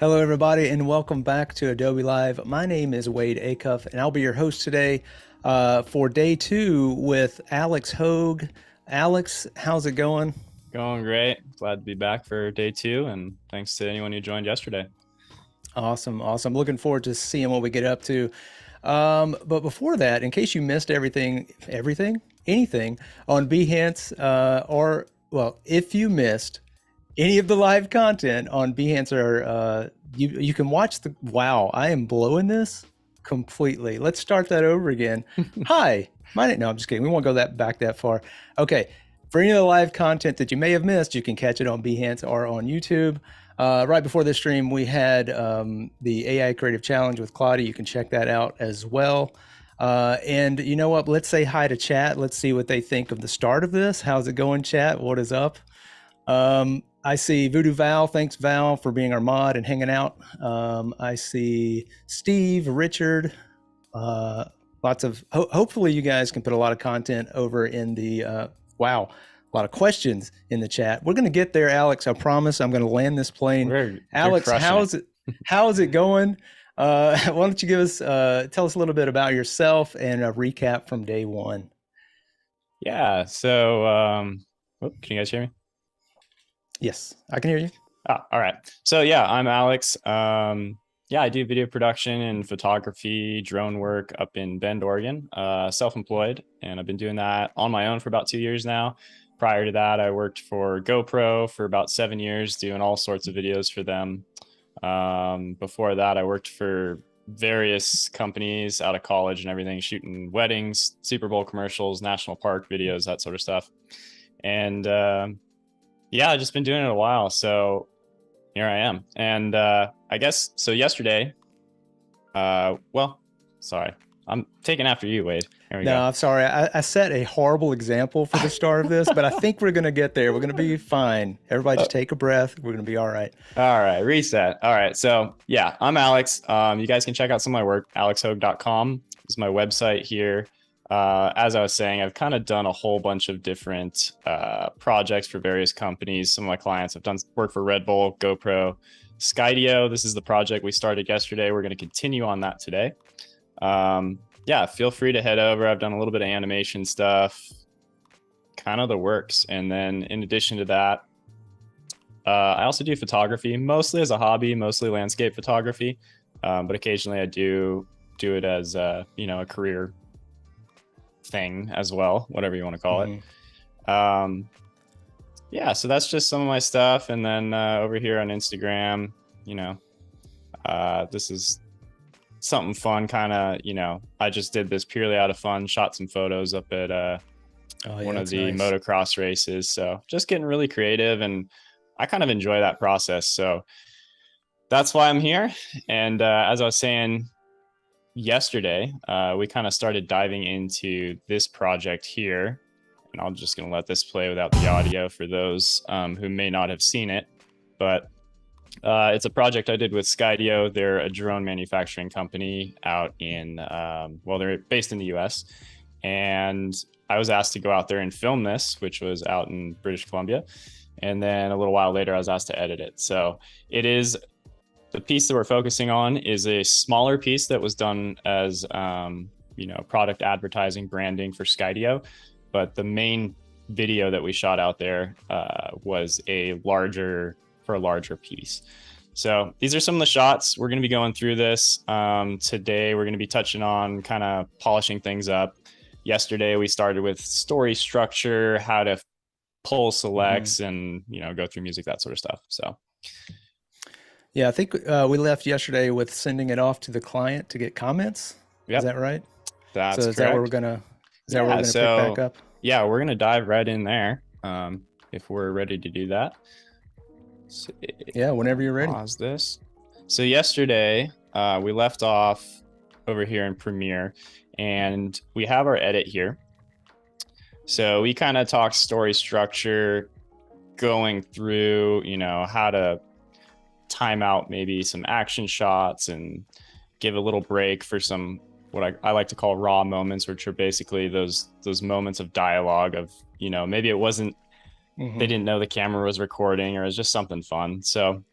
Hello, everybody, and welcome back to Adobe Live. My name is Wade Acuff, and I'll be your host today for day two with Alex Hogue. Alex, how's it going? Going great. Glad to be back for day two, and thanks to anyone who joined yesterday. Awesome. Looking forward to seeing what we get up to. But before that, in case you missed anything on Behance, if you missed any of the live content on Behance, you can watch the. Wow, I am blowing this completely. Let's start that over again. Hi, my name. No, I'm just kidding. We won't go back that far. Okay, for any of the live content that you may have missed, you can catch it on Behance or on YouTube. Right before this stream, we had the AI Creative Challenge with Claudia. You can check that out as well. And you know what? Let's say hi to chat. Let's see what they think of the start of this. How's it going, chat? What is up? I see Voodoo Val. Thanks, Val, for being our mod and hanging out. I see Steve, Richard. Hopefully you guys can put a lot of content over in the, wow, a lot of questions in the chat. We're going to get there, Alex. I promise. I'm going to land this plane. Alex, how's it going? Why don't you tell us a little bit about yourself and a recap from day one? Yeah. So, can you guys hear me? Yes, I can hear you. All right. So yeah, I'm Alex. I do video production and photography, drone work up in Bend, Oregon, self-employed. And I've been doing that on my own for about 2 years now. Prior to that, I worked for GoPro for about 7 years, doing all sorts of videos for them. Before that, I worked for various companies out of college and everything, shooting weddings, Super Bowl commercials, national park videos, that sort of stuff. And I've just been doing it a while. So here I am. And I guess, so yesterday, sorry, I'm taking after you, Wade. No, I'm sorry. I set a horrible example for the start of this, but I think we're going to get there. We're going to be fine. Everybody just take a breath. We're going to be all right. All right. Reset. All right. So yeah, I'm Alex. You guys can check out some of my work. alexhogue.com is my website here. As I was saying, I've kind of done a whole bunch of different projects for various companies. Some of my clients have done work for Red Bull, GoPro, Skydio. This is the project we started yesterday. We're going to continue on that today. Feel free to head over. I've done a little bit of animation stuff, kind of the works. And then in addition to that, I also do photography, mostly as a hobby, mostly landscape photography. But occasionally I do it as a career thing as well, whatever you want to call it. So that's just some of my stuff. And then over here on Instagram, this is something fun, kind of, I just did this purely out of fun, shot some photos up at one of the motocross races. So just getting really creative, and I kind of enjoy that process. So that's why I'm here. And as I was saying yesterday, we kind of started diving into this project here, and I'm just going to let this play without the audio for those who may not have seen it. But it's a project I did with Skydio. They're a drone manufacturing company out in, they're based in the US. And I was asked to go out there and film this, which was out in British Columbia. And then a little while later, I was asked to edit it. So it is, the piece that we're focusing on is a smaller piece that was done as, product advertising branding for Skydio. But the main video that we shot out there was a larger piece. So these are some of the shots. We're going to be going through this. Today, we're going to be touching on kind of polishing things up. Yesterday, we started with story structure, how to pull selects and, go through music, that sort of stuff. So. Yeah, I think we left yesterday with sending it off to the client to get comments. Yep. Is that right? That's correct. That where we're gonna pick back up? Yeah, we're gonna dive right in there. If we're ready to do that. So, yeah, whenever you're ready. Pause this. So yesterday, we left off over here in Premiere, and we have our edit here. So we kind of talked story structure, going through, how to time out maybe some action shots and give a little break for some what I like to call raw moments, which are basically those moments of dialogue of, maybe it wasn't, they didn't know the camera was recording, or it was just something fun. So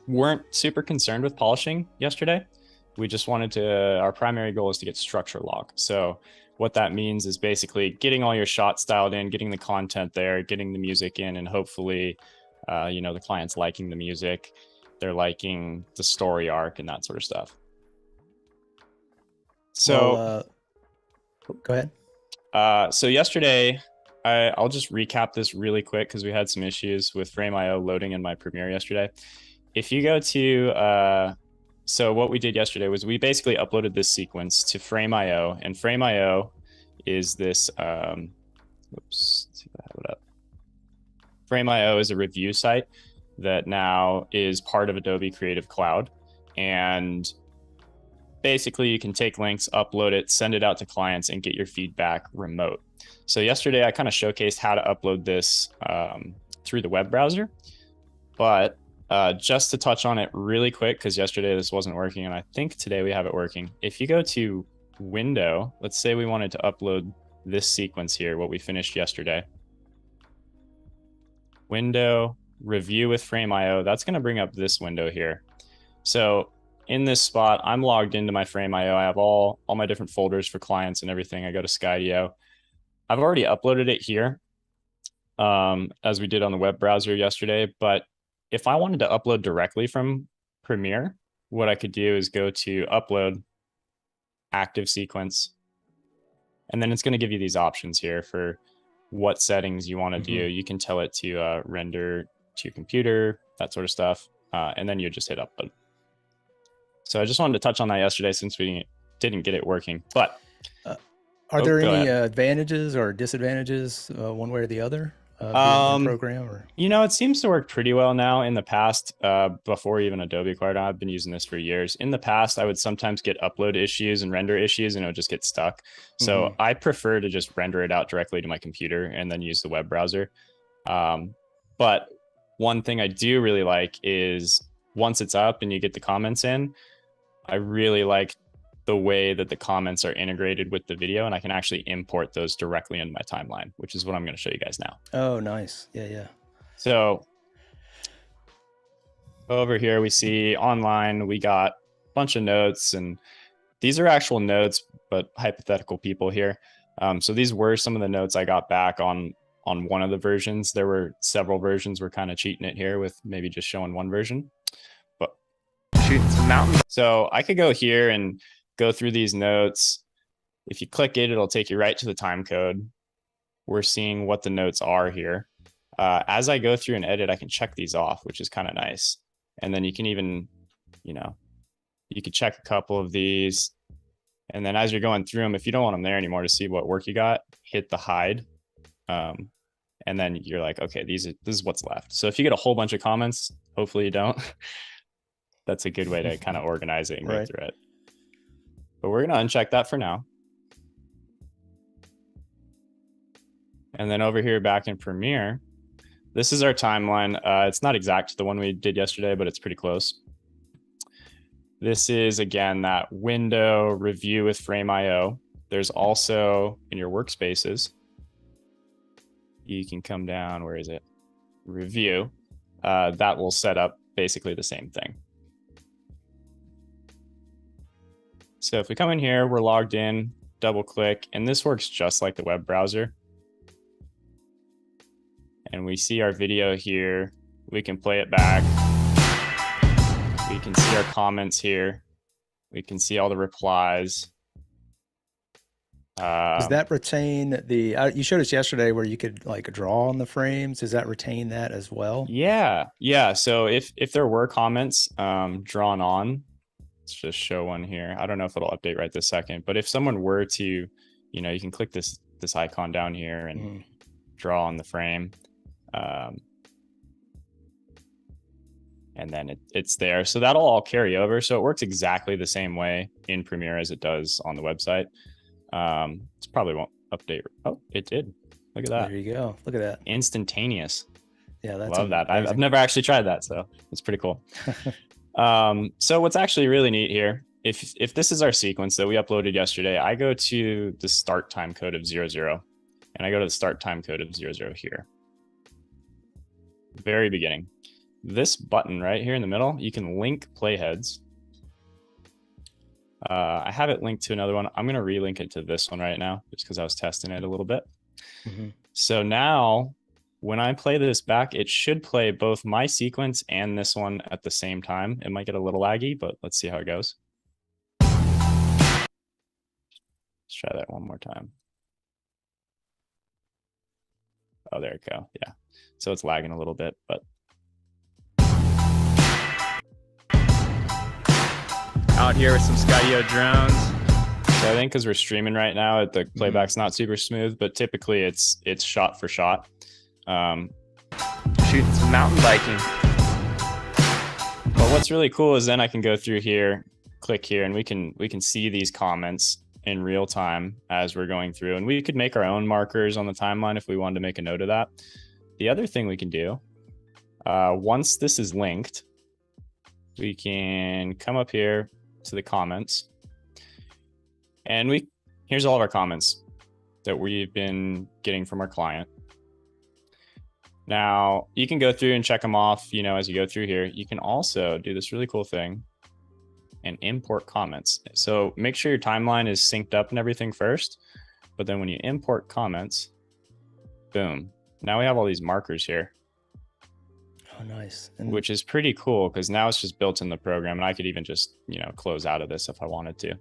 weren't super concerned with polishing yesterday. We just wanted to, our primary goal is to get structure lock. So what that means is basically getting all your shots dialed in, getting the content there, getting the music in, and hopefully, the client's liking the music, they're liking the story arc and that sort of stuff. So, go ahead. So yesterday, I'll just recap this really quick because we had some issues with Frame.io loading in my Premiere yesterday. If you go to, so what we did yesterday was we basically uploaded this sequence to Frame.io, and Frame.io is this, oops, let's see if I have it up. Frame.io is a review site that now is part of Adobe Creative Cloud. And basically you can take links, upload it, send it out to clients, and get your feedback remote. So yesterday I kind of showcased how to upload this through the web browser. But just to touch on it really quick, because yesterday this wasn't working, and I think today we have it working. If you go to Window, let's say we wanted to upload this sequence here, what we finished yesterday. Window, review with Frame.io, that's going to bring up this window here. So in this spot, I'm logged into my Frame.io. I have all my different folders for clients and everything. I go to Skydio. I've already uploaded it here, as we did on the web browser yesterday. But if I wanted to upload directly from Premiere, what I could do is go to Upload, Active Sequence, and then it's going to give you these options here for what settings you want to do. You can tell it to render to your computer, that sort of stuff, and then you just hit Upload. So I just wanted to touch on that yesterday since we didn't get it working. But are there any advantages or disadvantages one way or the other? Program, or it seems to work pretty well now. In the past, before even Adobe acquired, I've been using this for years. In the past, I would sometimes get upload issues and render issues, and it would just get stuck. So I prefer to just render it out directly to my computer and then use the web browser. But one thing I do really like is once it's up and you get the comments in, I really like the way that the comments are integrated with the video, and I can actually import those directly into my timeline, which is what I'm going to show you guys now. Oh, nice. Yeah. So over here, we see online, we got a bunch of notes, and these are actual notes, but hypothetical people here. So these were some of the notes I got back on one of the versions. There were several versions. We're kind of cheating it here with maybe just showing one version, but shooting some mountains. So I could go here and go through these notes. If you click it, it'll take you right to the time code. We're seeing what the notes are here. As I go through and edit, I can check these off, which is kind of nice. And then you can even, you could check a couple of these. And then as you're going through them, if you don't want them there anymore to see what work you got, hit the hide. And then you're like, okay, this is what's left. So if you get a whole bunch of comments, hopefully you don't, that's a good way to kind of organize it and go through it. But we're going to uncheck that for now. And then over here back in Premiere, this is our timeline. It's not exact to the one we did yesterday, but it's pretty close. This is, again, that window review with Frame.io. There's also in your workspaces, you can come down, where is it? Review. That will set up basically the same thing. So if we come in here, we're logged in, double click, and this works just like the web browser. And we see our video here. We can play it back. We can see our comments here. We can see all the replies. Does that retain the, you showed us yesterday where you could like draw on the frames. Does that retain that as well? Yeah. So if there were comments drawn on, let's just show one here. I don't know if it'll update right this second, but if someone were to, you can click this icon down here and draw on the frame. And then it's there. So that'll all carry over. So it works exactly the same way in Premiere as it does on the website. It probably won't update. Oh, it did. Look at that. There you go. Look at that. Instantaneous. Yeah, that's love that. I've never actually tried that, so it's pretty cool. So what's actually really neat here, if this is our sequence that we uploaded yesterday, I go to the start time code of 00, and I go to the start time code of 00 here. Very beginning. this button right here in the middle, you can link playheads. I have it linked to another one. I'm going to relink it to this one right now just because I was testing it a little bit. So now when I play this back, it should play both my sequence and this one at the same time. It might get a little laggy, but let's see how it goes. Let's try that one more time. Oh, there we go. Yeah. So it's lagging a little bit, but. Out here with some Skydio drones. So I think because we're streaming right now, the playback's not super smooth, but typically it's shot for shot. Shooting some mountain biking. But what's really cool is then I can go through here, click here, and we can see these comments in real time as we're going through. And we could make our own markers on the timeline if we wanted to make a note of that. The other thing we can do, once this is linked, we can come up here to the comments. And here's all of our comments that we've been getting from our client. Now you can go through and check them off, as you go through here. You can also do this really cool thing and import comments. So make sure your timeline is synced up and everything first, but then when you import comments, boom, now we have all these markers here. Oh, nice. Which is pretty cool because now it's just built in the program, and I could even just, close out of this if I wanted to.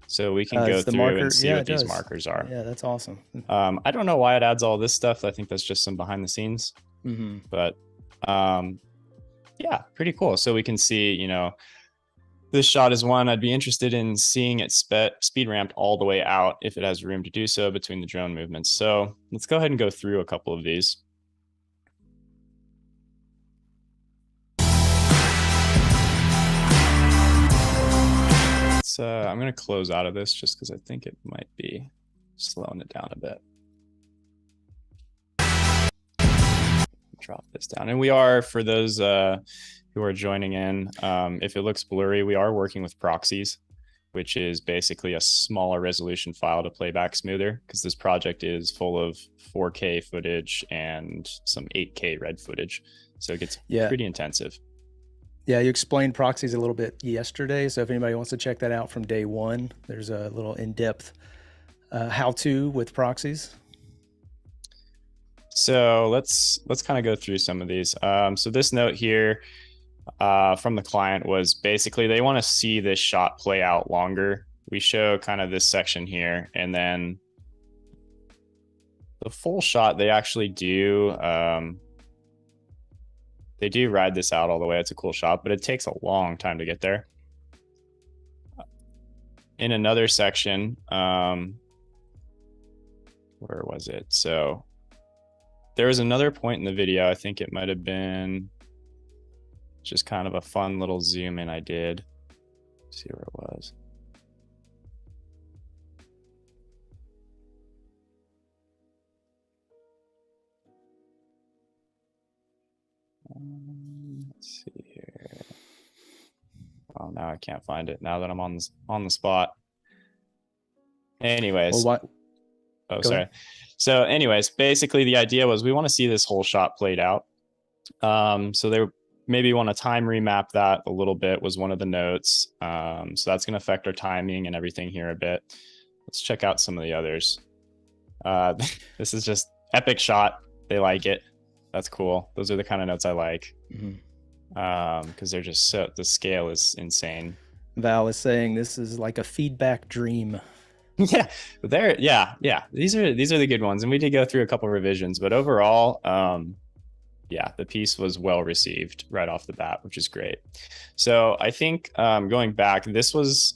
So we can go through and see what these markers are. Yeah, that's awesome. I don't know why it adds all this stuff. I think that's just some behind the scenes. But yeah, pretty cool. So we can see, this shot is one I'd be interested in seeing it speed ramped all the way out if it has room to do so between the drone movements. So let's go ahead and go through a couple of these. I'm going to close out of this just because I think it might be slowing it down a bit. Drop this down. And we are, for those who are joining in, if it looks blurry, we are working with proxies, which is basically a smaller resolution file to play back smoother, because this project is full of 4K footage and some 8K red footage. So it gets pretty intensive. Yeah, you explained proxies a little bit yesterday. So if anybody wants to check that out from day one, there's a little in-depth how-to with proxies. So let's kind of go through some of these. So this note here from the client was basically they want to see this shot play out longer. We show kind of this section here, and then the full shot they actually do. They do ride this out all the way. It's a cool shot, but it takes a long time to get there. In another section, where was it? So there was another point in the video. I think it might have been just kind of a fun little zoom in I did. Let's see where it was. Let's see here. Oh, now I can't find it now that I'm on the spot. Anyways. Well, oh, sorry. So anyways, basically the idea was we want to see this whole shot played out. So they maybe want to time remap that a little bit was one of the notes. So that's going to affect our timing and everything here a bit. Let's check out some of the others. This is just epic shot. They like it. That's cool. Those are the kind of notes I like. Because they're just so, the scale is insane. Val is saying this is like a feedback dream. Yeah, these are the good ones, and we did go through a couple of revisions, but overall, yeah, the piece was well received right off the bat, which is great. So I think going back, this was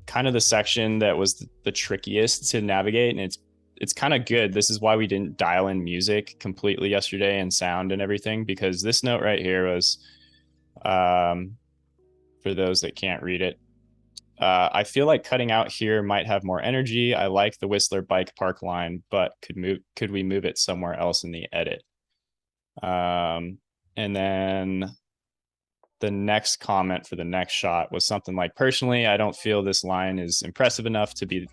kind of the section that was the trickiest to navigate, and it's kind of good. This is why we didn't dial in music completely yesterday and sound and everything, because this note right here was, for those that can't read it, I feel like cutting out here might have more energy. I like the Whistler bike park line, but could we move it somewhere else in the edit? And then the next comment for the next shot was something like, personally, I don't feel this line is impressive enough to be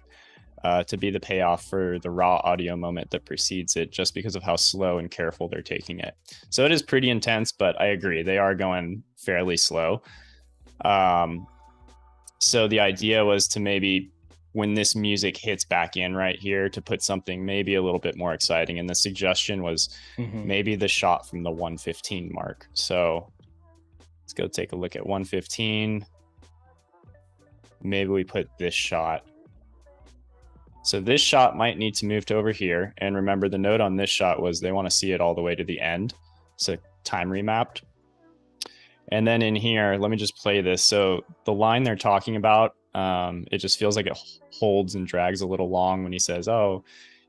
to be the payoff for the raw audio moment that precedes it, just because of how slow and careful they're taking it. So it is pretty intense, but I agree, they are going fairly slow. So the idea was to maybe, when this music hits back in right here, to put something maybe a little bit more exciting. And the suggestion was maybe the shot from the 115 mark. So let's go take a look at 115. Maybe we put this shot. So this shot might need to move to over here. And remember, the note on this shot was they want to see it all the way to the end. So time remapped. And then in here, let me just play this. So the line they're talking about, it just feels like it holds and drags a little long when he says, oh,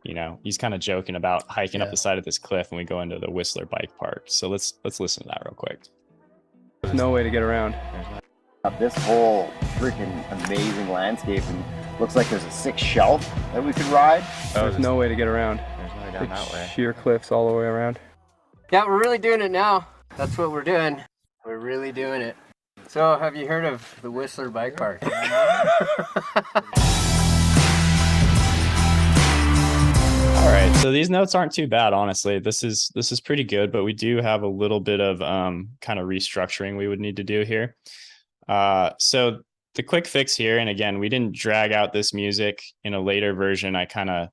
you know, he's kind of joking about hiking up the side of this cliff, and we go into the Whistler Bike Park. So let's listen to that real quick. There's no way to get around. This whole freaking amazing landscape, and looks like there's a 6 shelf that we could ride. There's no way to get around. There's no way down that way. Sheer cliffs all the way around. Yeah, we're really doing it now. That's what we're doing. We're really doing it. So, have you heard of the Whistler Bike Park? All right, so these notes aren't too bad, honestly. This is pretty good, but we do have a little bit of kind of restructuring we would need to do here. So the quick fix here, and again, we didn't drag out this music. In a later version, I kind of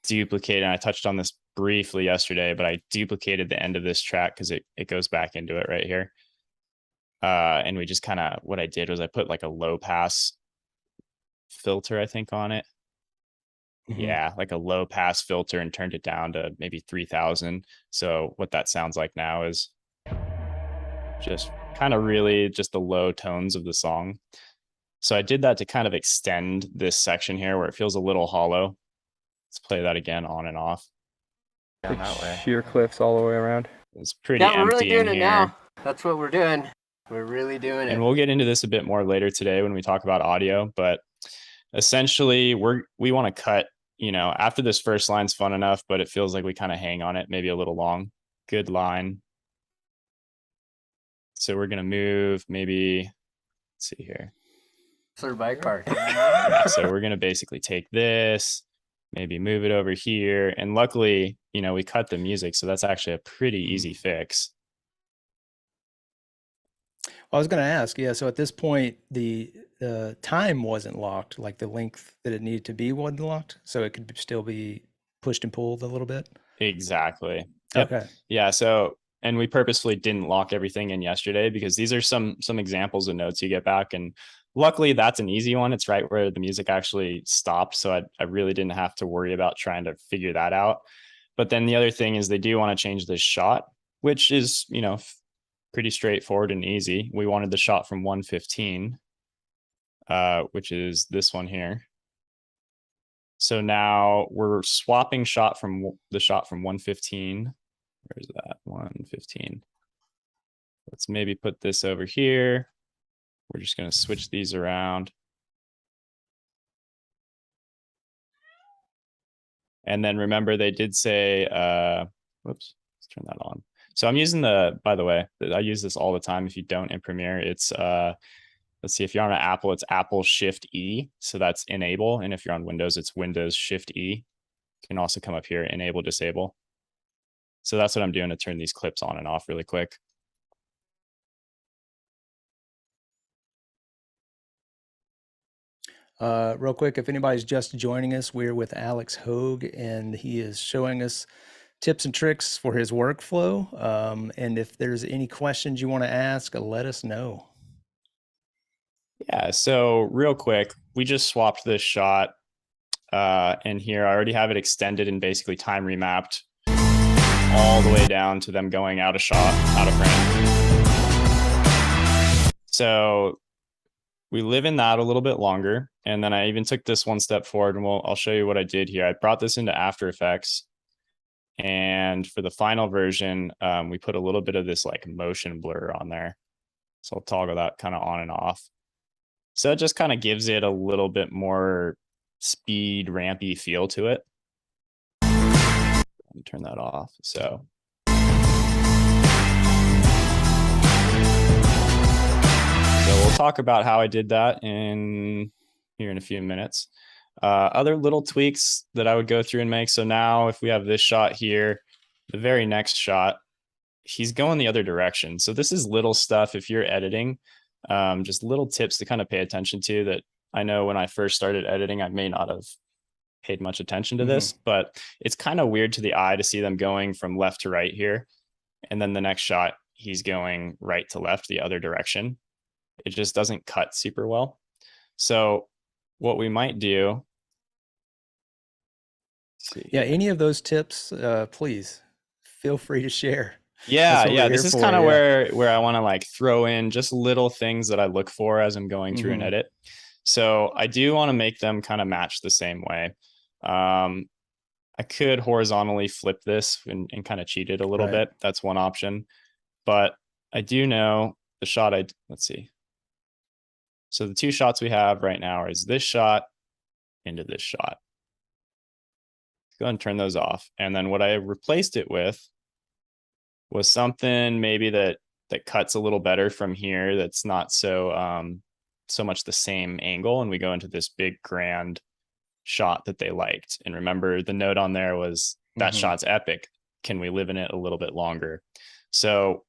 duplicated, and I touched on this briefly yesterday, but I duplicated the end of this track because it goes back into it right here. And we just kind of, what I did was I put like a low pass filter, I think, on it. Yeah, like a low pass filter, and turned it down to maybe 3000. So what that sounds like now is just kind of really just the low tones of the song. So I did that to kind of extend this section here where it feels a little hollow. Let's play that again, on and off. Down that way. Sheer cliffs all the way around. It's pretty Yeah, we're empty really doing in it here. now. That's what we're doing. We're really doing it. And we'll get into this a bit more later today when we talk about audio, but essentially we want to cut, you know, after this first line's fun enough, but it feels like we kind of hang on it maybe a little long. Good line. So we're going to move maybe, let's see here. Whistler Bike Park. Yeah, so we're going to basically take this, maybe move it over here. And luckily, you know, we cut the music, so that's actually a pretty easy fix. I was going to ask, yeah, so at this point, the time wasn't locked, like the length that it needed to be wasn't locked, so it could still be pushed and pulled a little bit? Exactly. Yep. Okay. Yeah, so, and we purposefully didn't lock everything in yesterday because these are some examples of notes you get back, and luckily that's an easy one. It's right where the music actually stopped, so I really didn't have to worry about trying to figure that out. But then the other thing is they do want to change this shot, which is, you know, pretty straightforward and easy. We wanted the shot from 115, which is this one here. So now we're swapping the shot from 115. Where's that? 115. Let's maybe put this over here. We're just going to switch these around. And then remember, they did say, whoops, let's turn that on. So I'm using by the way, I use this all the time. If you don't in Premiere, it's, let's see, if you're on an Apple, it's Apple Shift E. So that's enable. And if you're on Windows, it's Windows Shift E. You can also come up here, enable, disable. So that's what I'm doing to turn these clips on and off really quick. Real quick, if anybody's just joining us, we're with Alex Hogue, and he is showing us tips and tricks for his workflow. And if there's any questions you want to ask, let us know. Yeah, so real quick, we just swapped this shot. And here I already have it extended and basically time remapped all the way down to them going out of shot, out of frame. So we live in that a little bit longer. And then I even took this one step forward, and I'll show you what I did here. I brought this into After Effects. And for the final version, we put a little bit of this like motion blur on there. So I'll toggle that kind of on and off. So it just kind of gives it a little bit more speed rampy feel to it. Let me turn that off. So we'll talk about how I did that here in a few minutes. Other little tweaks that I would go through and make. So now if we have this shot here, the very next shot, he's going the other direction. So this is little stuff if you're editing, just little tips to kind of pay attention to that I know when I first started editing, I may not have paid much attention to this, but it's kind of weird to the eye to see them going from left to right here. And then the next shot, he's going right to left, the other direction. It just doesn't cut super well. So what we might do. Yeah, any of those tips, please feel free to share. Yeah. This is kind of where I want to like throw in just little things that I look for as I'm going through an edit. So I do want to make them kind of match the same way. I could horizontally flip this and kind of cheat it a little bit. That's one option. But I do know the shot let's see. So the two shots we have right now is this shot into this shot. Go ahead and turn those off. And then what I replaced it with was something maybe that cuts a little better from here. That's not so so much the same angle. And we go into this big grand shot that they liked. And remember, the note on there was that shot's epic. Can we live in it a little bit longer? So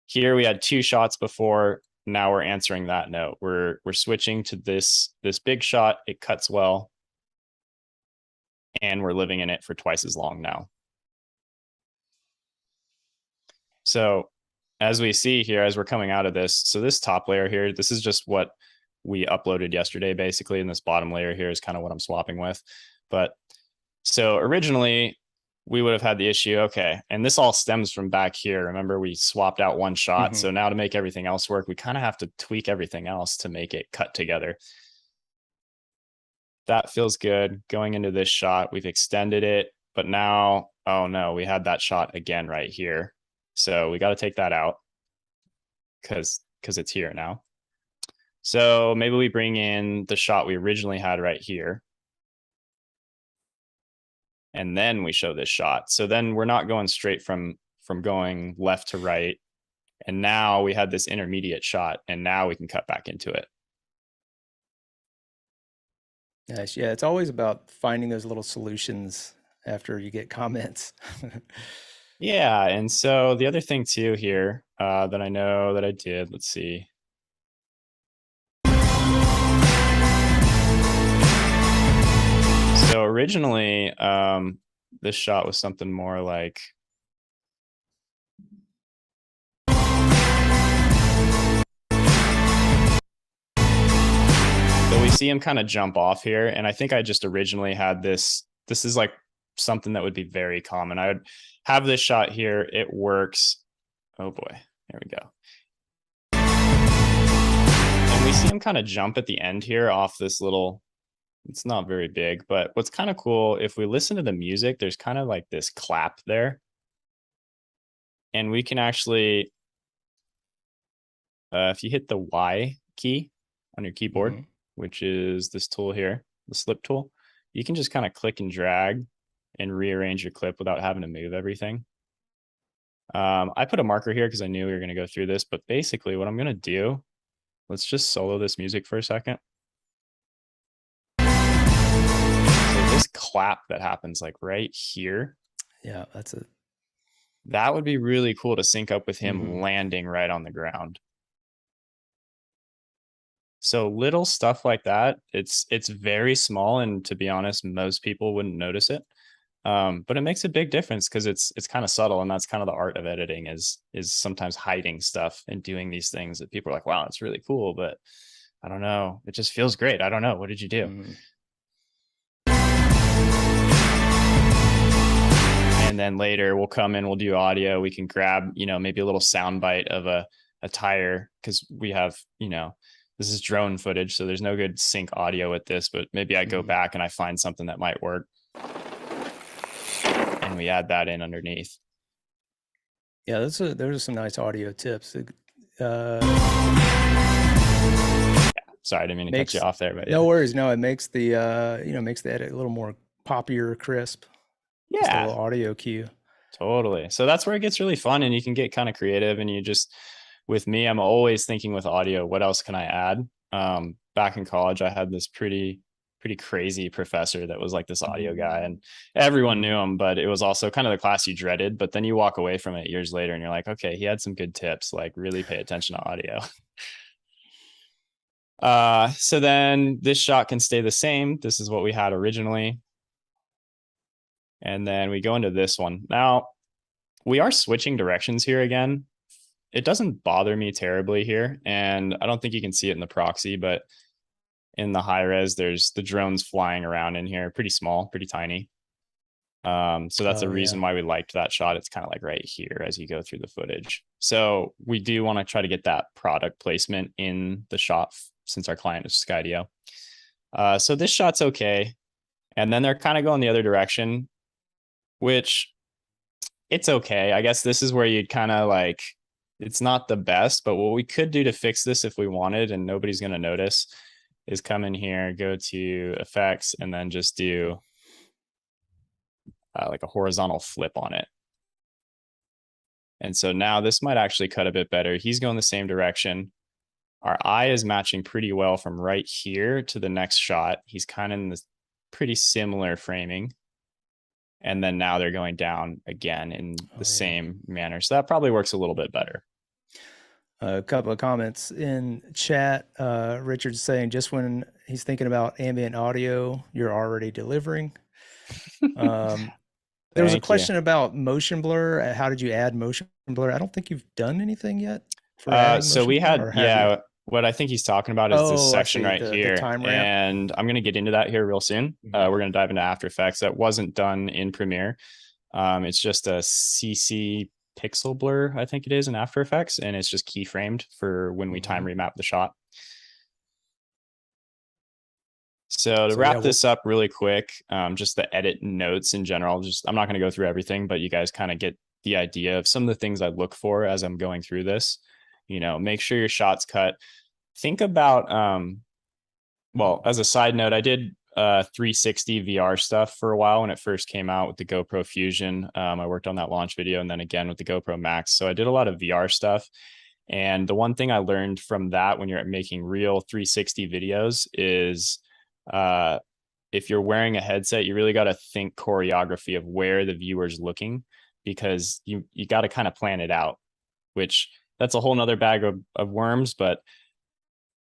here we had two shots before. Now we're answering that note. We're switching to this big shot. It cuts well. And we're living in it for twice as long now. So as we see here, as we're coming out of this, so this top layer here, this is just what we uploaded yesterday, basically. And this bottom layer here is kind of what I'm swapping with. But so originally we would have had the issue. Okay. And this all stems from back here. Remember, we swapped out one shot. So now to make everything else work, we kind of have to tweak everything else to make it cut together. That feels good. Going into this shot, we've extended it, but now, oh no, we had that shot again right here. So we got to take that out because it's here now. So maybe we bring in the shot we originally had right here. And then we show this shot. So then we're not going straight from going left to right. And now we had this intermediate shot, and now we can cut back into it. Nice. Yeah, it's always about finding those little solutions after you get comments. Yeah, and so the other thing too here that I know that I did, let's see. So originally, this shot was something more like. So we see him kind of jump off here. And I think I just originally had this is like something that would be very common. I would have this shot here. It works. Oh boy, there we go. And we see him kind of jump at the end here off this little, it's not very big, but what's kind of cool, if we listen to the music, there's kind of like this clap there. And we can actually, if you hit the Y key on your keyboard, which is this tool here, the slip tool, you can just kind of click and drag and rearrange your clip without having to move everything. I put a marker here because I knew we were going to go through this, but basically what I'm going to do, let's just solo this music for a second. So this clap that happens like right here. Yeah, that would be really cool to sync up with him landing right on the ground. So little stuff like that, it's very small, and to be honest, most people wouldn't notice it. But it makes a big difference because it's kind of subtle, and that's kind of the art of editing is sometimes hiding stuff and doing these things that people are like, wow, it's really cool, but I don't know, it just feels great. I don't know, what did you do? And then later we'll come in, we'll do audio. We can grab, maybe a little sound bite of a tire, because we have, this is drone footage, so there's no good sync audio with this, but maybe I go back and I find something that might work. And we add that in underneath. Yeah, those are some nice audio tips. Yeah, sorry, I didn't mean to cut you off there, but no worries. No, it makes the makes the edit a little more poppier, crisp. Yeah, just a little audio cue. Totally. So that's where it gets really fun, and you can get kind of creative. And you just, with me, I'm always thinking with audio, what else can I add? Back in college, I had this pretty pretty crazy professor that was like this audio guy, and everyone knew him, but it was also kind of the class you dreaded. But then you walk away from it years later and you're like, okay, he had some good tips, like really pay attention to audio. So then this shot can stay the same. This is what we had originally. And then we go into this one. Now, we are switching directions here again. It doesn't bother me terribly here, and I don't think you can see it in the proxy, but in the high res, there's the drones flying around in here, pretty small, pretty tiny. So that's a reason why we liked that shot. It's kind of like right here as you go through the footage. So we do want to try to get that product placement in the shot since our client is Skydio. So this shot's okay. And then they're kind of going the other direction, which it's okay. I guess this is where you'd kind of like, it's not the best, but what we could do to fix this if we wanted and nobody's going to notice is come in here, go to effects, and then just do like a horizontal flip on it. And so now this might actually cut a bit better. He's going the same direction. Our eye is matching pretty well from right here to the next shot. He's kind of in this pretty similar framing. And then now they're going down again in the same manner. So that probably works a little bit better. A couple of comments in chat. Richard's saying just when he's thinking about ambient audio, you're already delivering. There was a question about motion blur. How did you add motion blur? I don't think you've done anything yet. For so we had, what I think he's talking about is this section right here. The time ramp. And I'm going to get into that here real soon. We're going to dive into After Effects. That wasn't done in Premiere. It's just a CC pixel blur, I think it is, in After Effects. And it's just keyframed for when we time remap the shot. So to wrap this up really quick, just the edit notes in general, I'm not going to go through everything, but you guys kind of get the idea of some of the things I look for as I'm going through this. You know, make sure your shot's cut. Think about, well, as a side note, I did 360 VR stuff for a while when it first came out with the GoPro Fusion. I worked on that launch video and then again with the GoPro Max. So I did a lot of VR stuff. And the one thing I learned from that when you're making real 360 videos is if you're wearing a headset, you really got to think choreography of where the viewer's looking, because you got to kind of plan it out, which that's a whole nother bag of worms, but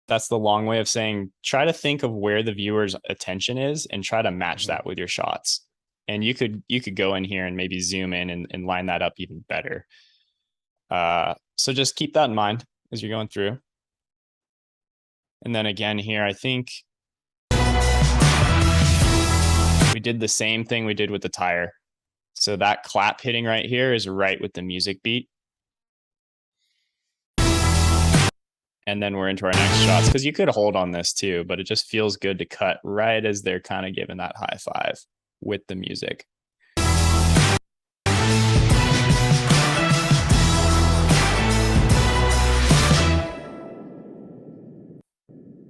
that's the long way of saying, try to think of where the viewer's attention is and try to match that with your shots. And you could go in here and maybe zoom in and line that up even better. So just keep that in mind as you're going through. And then again here, I think we did the same thing we did with the tire. So that clap hitting right here is right with the music beat. And then we're into our next shots, because you could hold on this too, but it just feels good to cut right as they're kind of giving that high five with the music.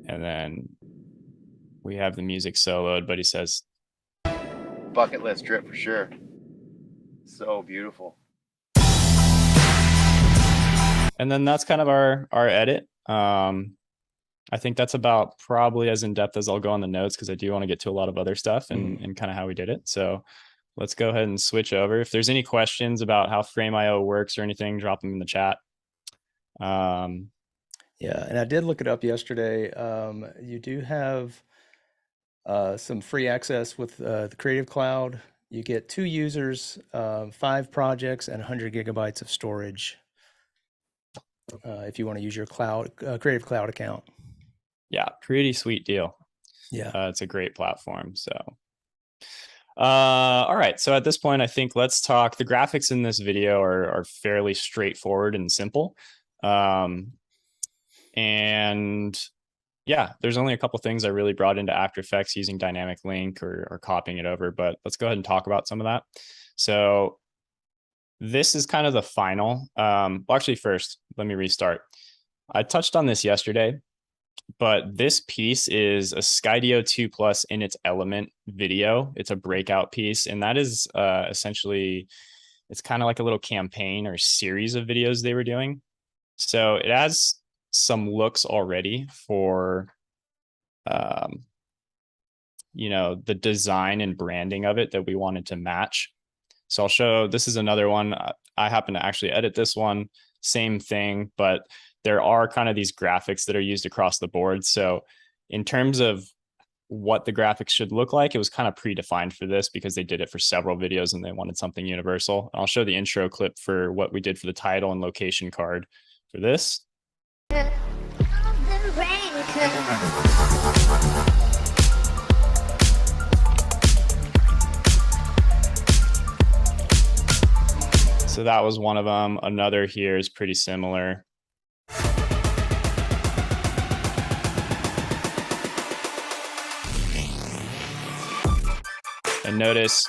And then we have the music soloed, but he says, bucket list trip for sure. So beautiful. And then that's kind of our edit. I think that's about probably as in depth as I'll go on the notes, because I do want to get to a lot of other stuff and kind of how we did it. So let's go ahead and switch over. If there's any questions about how Frame.io works or anything, drop them in the chat. Yeah, and I did look it up yesterday. You do have some free access with the Creative Cloud. You get 2 users, 5 projects, and 100 gigabytes of storage. If you want to use your Creative Cloud account. Yeah, pretty sweet deal. Yeah, it's a great platform. So, all right. So at this point, I think let's talk. The graphics in this video are fairly straightforward and simple. And yeah, there's only a couple things I really brought into After Effects using dynamic link or copying it over, but let's go ahead and talk about some of that. So this is kind of the final. Well, actually, first, let me restart. I touched on this yesterday, but this piece is a Skydio 2 Plus in its element video. It's a breakout piece, and that is essentially, it's kind of like a little campaign or series of videos they were doing. So it has some looks already for you know, the design and branding of it that we wanted to match. So I'll show, this is another one. I happen to actually edit this one, same thing, but there are kind of these graphics that are used across the board. So in terms of what the graphics should look like, it was kind of predefined for this because they did it for several videos and they wanted something universal. I'll show the intro clip for what we did for the title and location card for this. So that was one of them. Another here is pretty similar. And notice,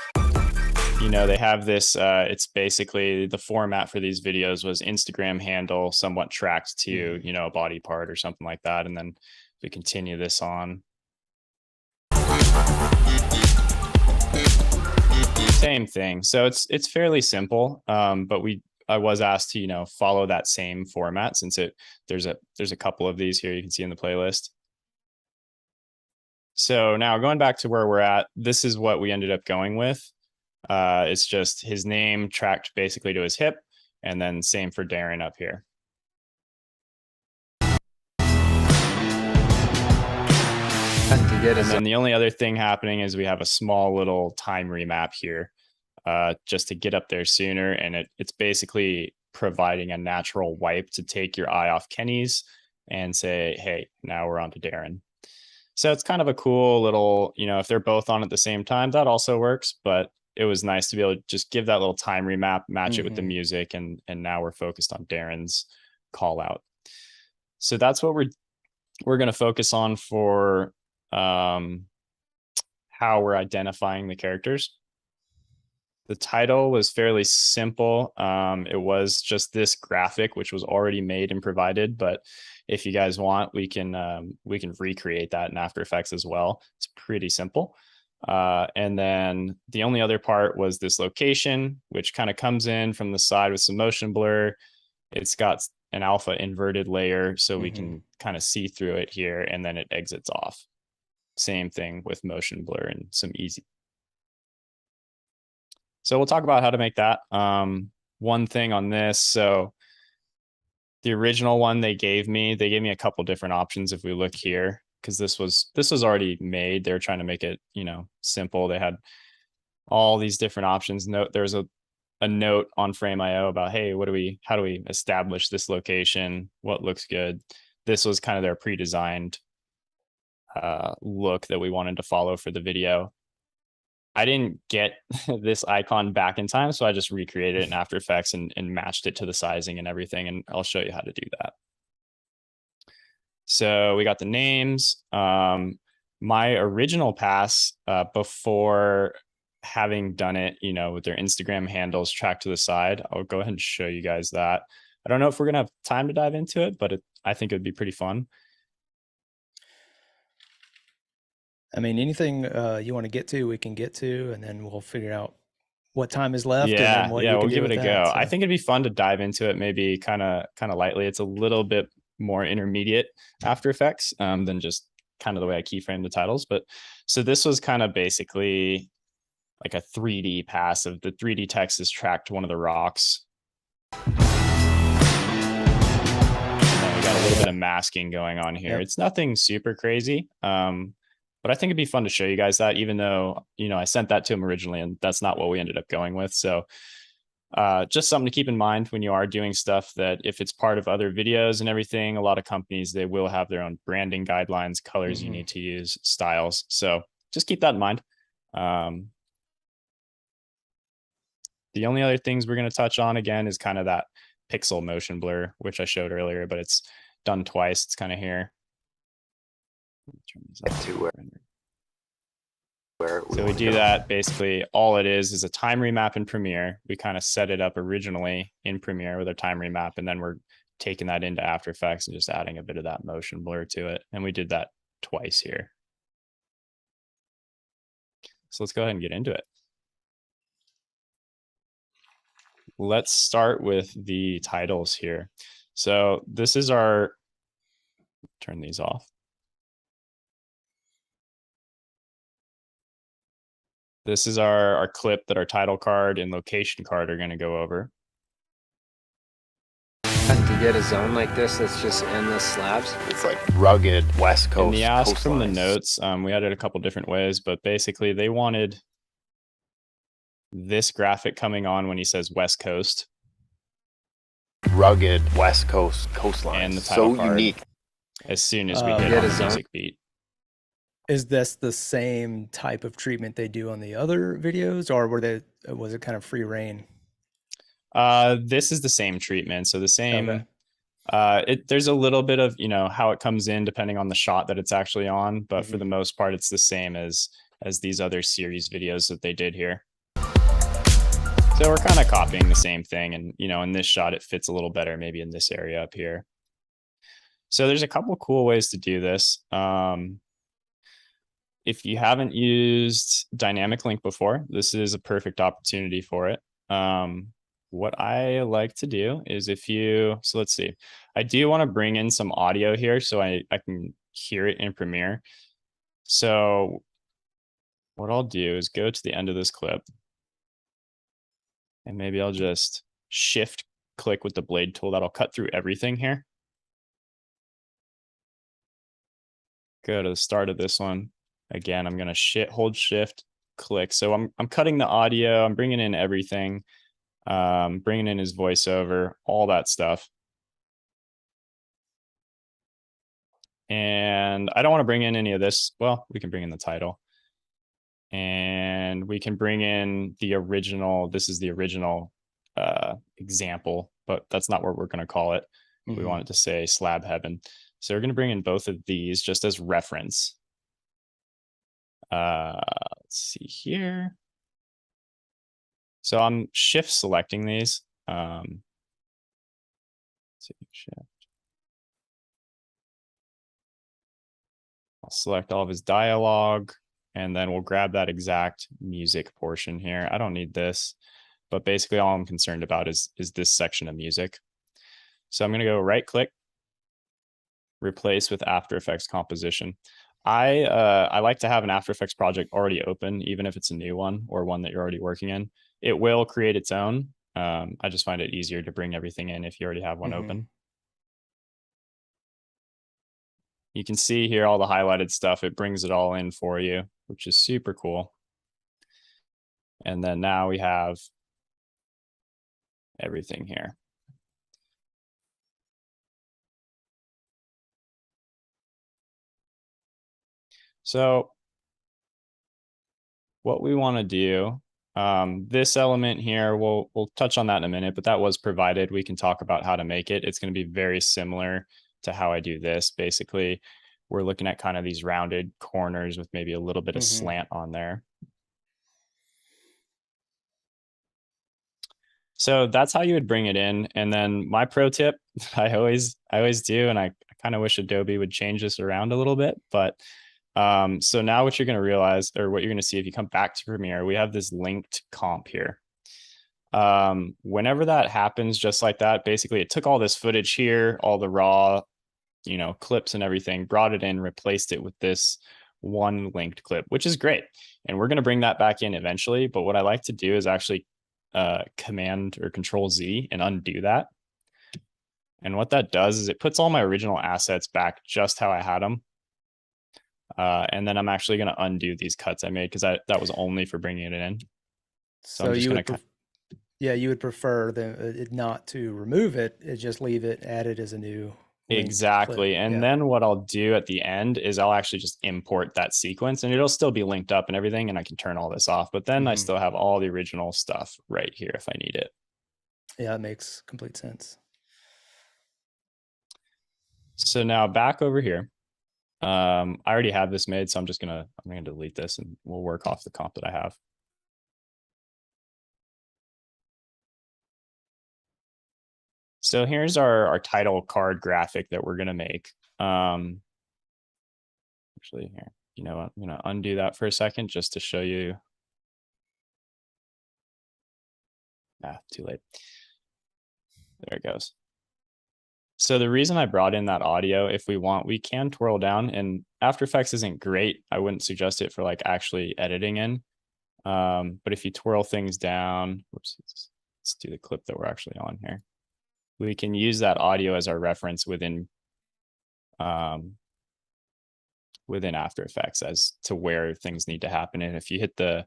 you know, they have this, it's basically the format for these videos was Instagram handle somewhat tracked to, you know, a body part or something like that. And then we continue this on. Same thing. So it's fairly simple, but I was asked to, you know, follow that same format since there's a couple of these here you can see in the playlist. So now going back to where we're at, this is what we ended up going with. It's just his name tracked basically to his hip, and then same for Darren up here. And then the only other thing happening is we have a small little time remap here, just to get up there sooner. And it's basically providing a natural wipe to take your eye off Kenny's and say, hey, now we're on to Darren. So it's kind of a cool little, you know, if they're both on at the same time, that also works. But it was nice to be able to just give that little time remap, match it with the music, and now we're focused on Darren's call out. So that's what we're going to focus on for how we're identifying the characters. The title was fairly simple. It was just this graphic, which was already made and provided. But if you guys want, we can recreate that in After Effects as well. It's pretty simple. And then the only other part was this location, which kind of comes in from the side with some motion blur. It's got an alpha inverted layer, so we can kind of see through it here, and then it exits off. Same thing with motion blur and some easy. So we'll talk about how to make that. One thing on this, so the original one they gave me a couple different options. If we look here, because this was already made, they're trying to make it, you know, simple. They had all these different options. There's a note on Frame.io about, hey, how do we establish this location? What looks good? This was kind of their pre-designed look that we wanted to follow for the video. I didn't get this icon back in time, so I just recreated it in After Effects and matched it to the sizing and everything, and I'll show you how to do that. So we got the names. My original pass before having done it, you know, with their Instagram handles tracked to the side, I'll go ahead and show you guys that. I don't know if we're gonna have time to dive into it, but I think it would be pretty fun. I mean, anything you want to get to, we can get to, and then we'll figure out what time is left. Yeah, and then what you can we'll do give it a with go. that, so. I think it'd be fun to dive into it, maybe kind of lightly. It's a little bit more intermediate After Effects than just kind of the way I keyframe the titles. But so this was kind of basically like a 3D pass of the 3D text is tracked to one of the rocks. And then we got a little bit of masking going on here. It's nothing super crazy. But I think it'd be fun to show you guys that, even though, you know, I sent that to him originally and that's not what we ended up going with. So just something to keep in mind when you are doing stuff, that if it's part of other videos and everything, a lot of companies, they will have their own branding guidelines, colors you need to use, styles. So just keep that in mind. The only other things we're going to touch on again is kind of that pixel motion blur, which I showed earlier, but it's done twice. It's kind of here. So we do that. Basically, all it is a time remap in Premiere. We kind of set it up originally in Premiere with our time remap, and then we're taking that into After Effects and just adding a bit of that motion blur to it. And we did that twice here. So let's go ahead and get into it. Let's start with the titles here. So this is our, turn these off. This is our clip that our title card and location card are going to go over. To get a zone like this that's just endless slabs. It's like rugged West Coast. And the ask from the coastlines. notes, we had it a couple different ways, but basically they wanted this graphic coming on when he says West Coast. Rugged West Coast coastline. And the title so card unique. As soon as we hit on the music beat. Is this the same type of treatment they do on the other videos, or was it kind of free reign? This is the same treatment. So the same, okay. There's a little bit of, how it comes in depending on the shot that it's actually on, but for the most part, it's the same as these other series videos that they did here. So we're kind of copying the same thing. And, in this shot, it fits a little better, maybe in this area up here. So there's a couple cool ways to do this. If you haven't used dynamic link before, this is a perfect opportunity for it. What I like to do is so let's see, I do want to bring in some audio here so I can hear it in Premiere. So what I'll do is go to the end of this clip and maybe I'll just shift click with the blade tool. That'll cut through everything here. Go to the start of this one. Again, I'm going to hold shift click. So I'm cutting the audio. I'm bringing in everything. Bringing in his voiceover, all that stuff. And I don't want to bring in any of this. Well, we can bring in the title. And we can bring in the original. This is the original example, but that's not what we're going to call it. We want it to say Slab Heaven. So we're going to bring in both of these just as reference. Let's see here. So I'm shift selecting these. Shift. I'll select all of his dialogue, and then we'll grab that exact music portion here. I don't need this, but basically all I'm concerned about is this section of music. So I'm going to go right click, replace with After Effects composition. I like to have an After Effects project already open, even if it's a new one or one that you're already working in. It will create its own. I just find it easier to bring everything in if you already have one open. You can see here all the highlighted stuff. It brings it all in for you, which is super cool. And then now we have everything here. So what we want to do, this element here, we'll touch on that in a minute, but that was provided. We can talk about how to make it. It's going to be very similar to how I do this. Basically, we're looking at kind of these rounded corners with maybe a little bit of slant on there. So that's how you would bring it in. And then my pro tip, I always do, and I kind of wish Adobe would change this around a little bit, but so now what you're going to realize, or what you're going to see if you come back to Premiere, we have this linked comp here. Whenever that happens, just like that, basically it took all this footage here, all the raw, clips and everything, brought it in, replaced it with this one linked clip, which is great. And we're going to bring that back in eventually. But what I like to do is actually Command or Control Z and undo that. And what that does is it puts all my original assets back just how I had them. And then I'm actually going to undo these cuts I made because that was only for bringing it in. So I'm just going to you would prefer it not to remove it, just leave it, add it as a new exactly clip. And then what I'll do at the end is I'll actually just import that sequence, and it'll still be linked up and everything, and I can turn all this off, but then I still have all the original stuff right here if I need it. Yeah, it makes complete sense. So now back over here. I already have this made, so I'm gonna delete this and we'll work off the comp that I have. So here's our title card graphic that we're gonna make. Actually here, what? I'm gonna undo that for a second just to show you. Too late. There it goes. So the reason I brought in that audio, if we want, we can twirl down, and After Effects isn't great. I wouldn't suggest it for like actually editing in. But if you twirl things down, whoops, let's do the clip that we're actually on here. We can use that audio as our reference within After Effects as to where things need to happen. And if you hit the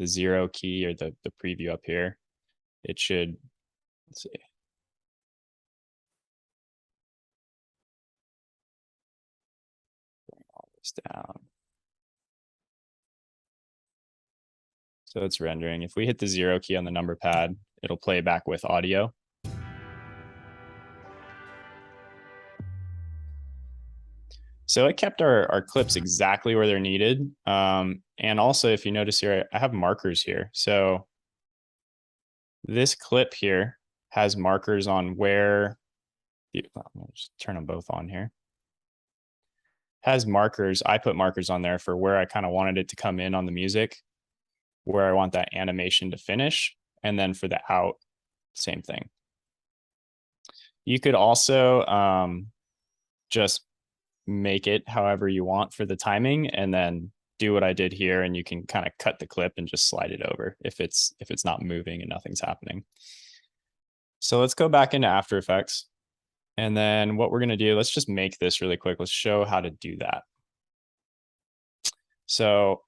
0 key or the preview up here, it should, let's see. Bring all this down. So it's rendering. If we hit the 0 key on the number pad, it'll play back with audio. So it kept our clips exactly where they're needed. And also, if you notice here, I have markers here. So this clip here has markers on where, I'll just turn them both on here. Has markers, I put markers on there for where I kind of wanted it to come in on the music, where I want that animation to finish, and then for the out, same thing. You could also just make it however you want for the timing, and then do what I did here, and you can kind of cut the clip and just slide it over if it's not moving and nothing's happening. So let's go back into After Effects. And then what we're going to do, let's just make this really quick. Let's show how to do that. So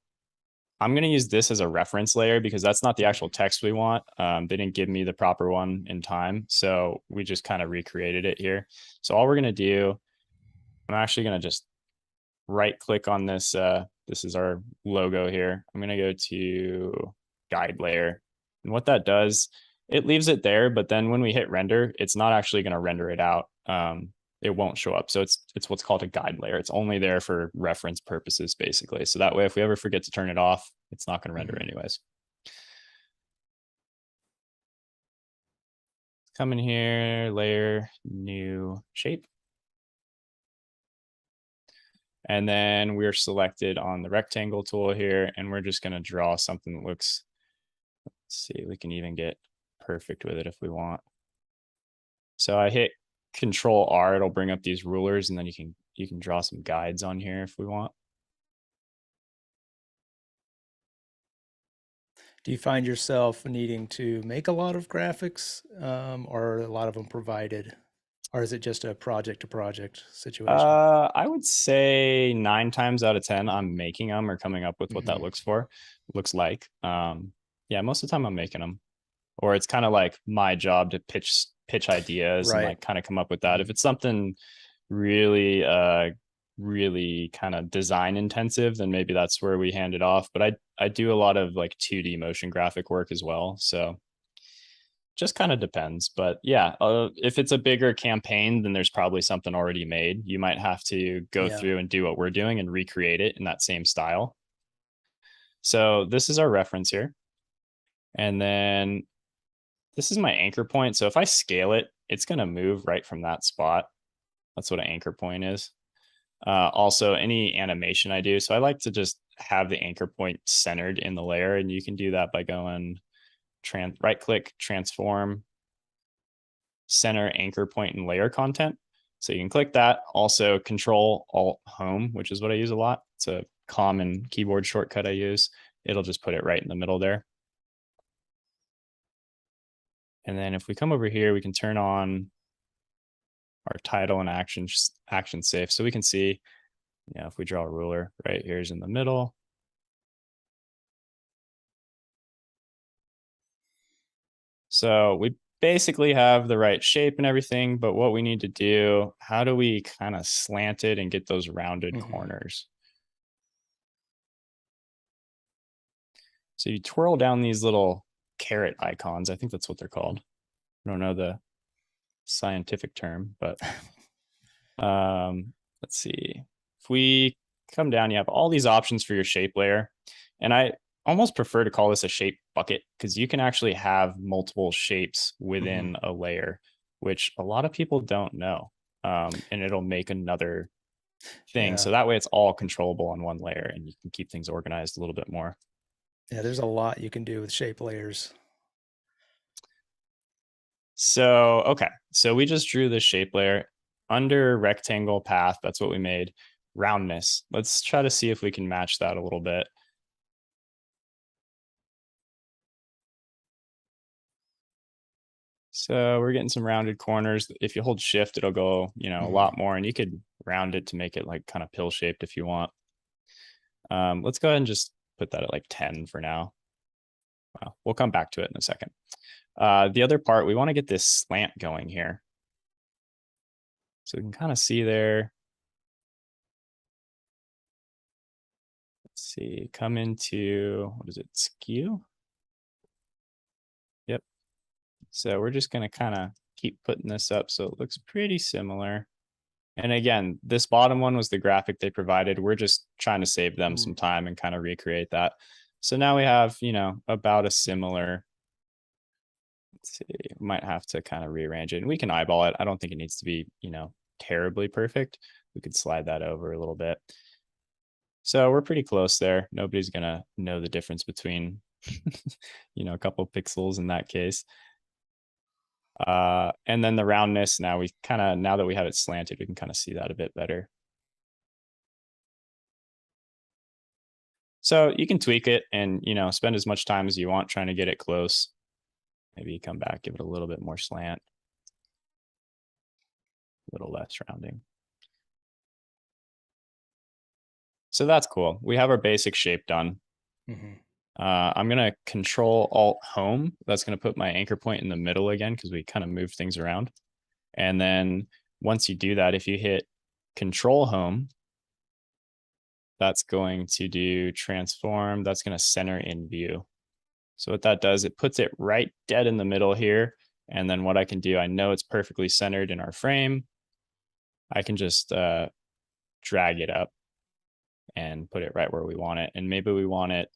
I'm going to use this as a reference layer because that's not the actual text we want. They didn't give me the proper one in time. So we just kind of recreated it here. So all we're going to do, I'm actually going to just right click on this. This is our logo here. I'm going to go to guide layer. And what that does, it leaves it there, but then when we hit render, it's not actually going to render it out. It won't show up. So it's what's called a guide layer. It's only there for reference purposes, basically. So that way, if we ever forget to turn it off, it's not going to render anyways. Come in here, layer, new shape. And then we're selected on the rectangle tool here, and we're just going to draw something that looks, let's see, we can even get perfect with it if we want. So I hit Control R, it'll bring up these rulers, and then you can draw some guides on here if we want. Do you find yourself needing to make a lot of graphics, or are a lot of them provided, or is it just a project to project situation? I would say 9 times out of 10, I'm making them or coming up with what that looks like. Yeah, most of the time I'm making them, or it's kind of like my job to pitch ideas and like kind of come up with that. If it's something really really kind of design intensive, then maybe that's where we hand it off. But I do a lot of like 2D motion graphic work as well, so just kind of depends. But yeah, if it's a bigger campaign, then there's probably something already made. You might have to go through and do what we're doing and recreate it in that same style. So this is our reference here, and then this is my anchor point. So if I scale it, it's going to move right from that spot. That's what an anchor point is. Also, any animation I do, so I like to just have the anchor point centered in the layer, and you can do that by going right click, transform, center anchor point and layer content. So you can click that. Also Control Alt Home, which is what I use a lot. It's a common keyboard shortcut I use. It'll just put it right in the middle there. And then if we come over here, we can turn on our title and action safe. So we can see, if we draw a ruler, right here's in the middle. So we basically have the right shape and everything, but what we need to do, how do we kind of slant it and get those rounded corners? So you twirl down these little carrot icons. I think that's what they're called. I don't know the scientific term, but let's see. If we come down, you have all these options for your shape layer. And I almost prefer to call this a shape bucket because you can actually have multiple shapes within a layer, which a lot of people don't know. And it'll make another thing. So that way it's all controllable on one layer and you can keep things organized a little bit more. Yeah, there's a lot you can do with shape layers. So, okay. So we just drew this shape layer under rectangle path. That's what we made. Roundness. Let's try to see if we can match that a little bit. So we're getting some rounded corners. If you hold shift, it'll go, you know, a lot more, and you could round it to make it like kind of pill shaped if you want. Let's go ahead and just put that at like 10 for now. Well, we'll come back to it in a second. The other part, we want to get this slant going here. So we can kind of see there. Let's see, come into, what is it, skew? Yep. So we're just going to kind of keep putting this up so it looks pretty similar. And again, this bottom one was the graphic they provided. We're just trying to save them some time and kind of recreate that. So now we have, you know, about a similar, let's see, might have to kind of rearrange it, and we can eyeball it. I don't think it needs to be, you know, terribly perfect. We could slide that over a little bit. So we're pretty close there. Nobody's going to know the difference between, you know, a couple of pixels in that case. And then the roundness, now we kind of, now that we have it slanted, we can kind of see that a bit better. So you can tweak it and, you know, spend as much time as you want trying to get it close. Maybe you come back, give it a little bit more slant, a little less rounding. So that's cool. We have our basic shape done. I'm going to Control Alt Home. That's going to put my anchor point in the middle again, because we kind of moved things around. And then once you do that, if you hit Control Home, that's going to do transform. That's going to center in view. So what that does, it puts it right dead in the middle here. And then what I can do, I know it's perfectly centered in our frame. I can just drag it up and put it right where we want it. And maybe we want it,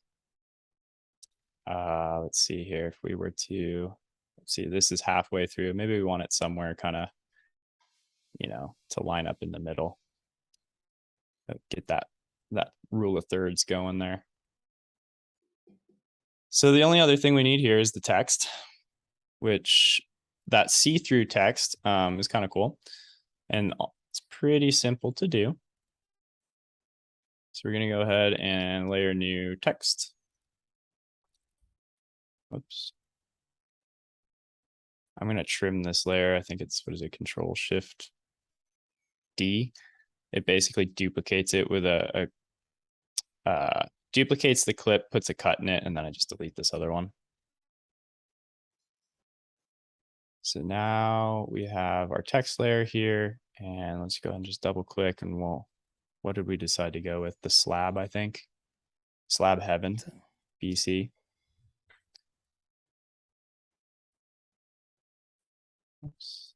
let's see here, if we were to, let's see, this is halfway through, maybe we want it somewhere kind of, you know, to line up in the middle. Get that rule of thirds going there. So the only other thing we need here is the text, which that see-through text is kind of cool. And it's pretty simple to do. So we're going to go ahead and layer new text. Oops. I'm going to trim this layer. I think it's, what is it, Control Shift D. It basically duplicates it with duplicates the clip, puts a cut in it, and then I just delete this other one. So now we have our text layer here, and let's go ahead and just double click, and we'll, what did we decide to go with? The slab, I think. Slab Heaven, BC. Oops.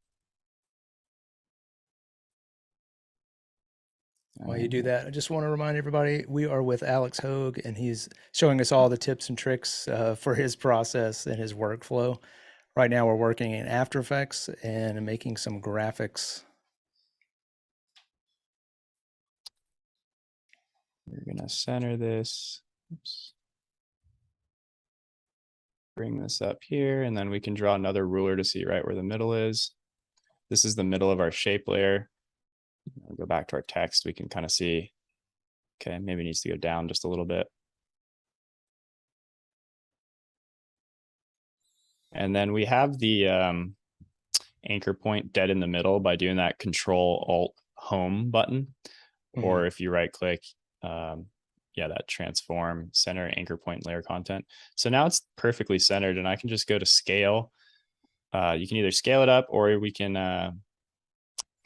While you do that, I just want to remind everybody, we are with Alex Hogue, and he's showing us all the tips and tricks for his process and his workflow. Right now we're working in After Effects and making some graphics. We're going to center this. Oops. Bring this up here, and then we can draw another ruler to see right where the middle is. This is the middle of our shape layer. I'll go back to our text. We can kind of see, okay, maybe it needs to go down just a little bit. And then we have the anchor point dead in the middle by doing that Control Alt Home button. Or if you right click, yeah, that transform center anchor point layer content. So now it's perfectly centered, and I can just go to scale. You can either scale it up, or we can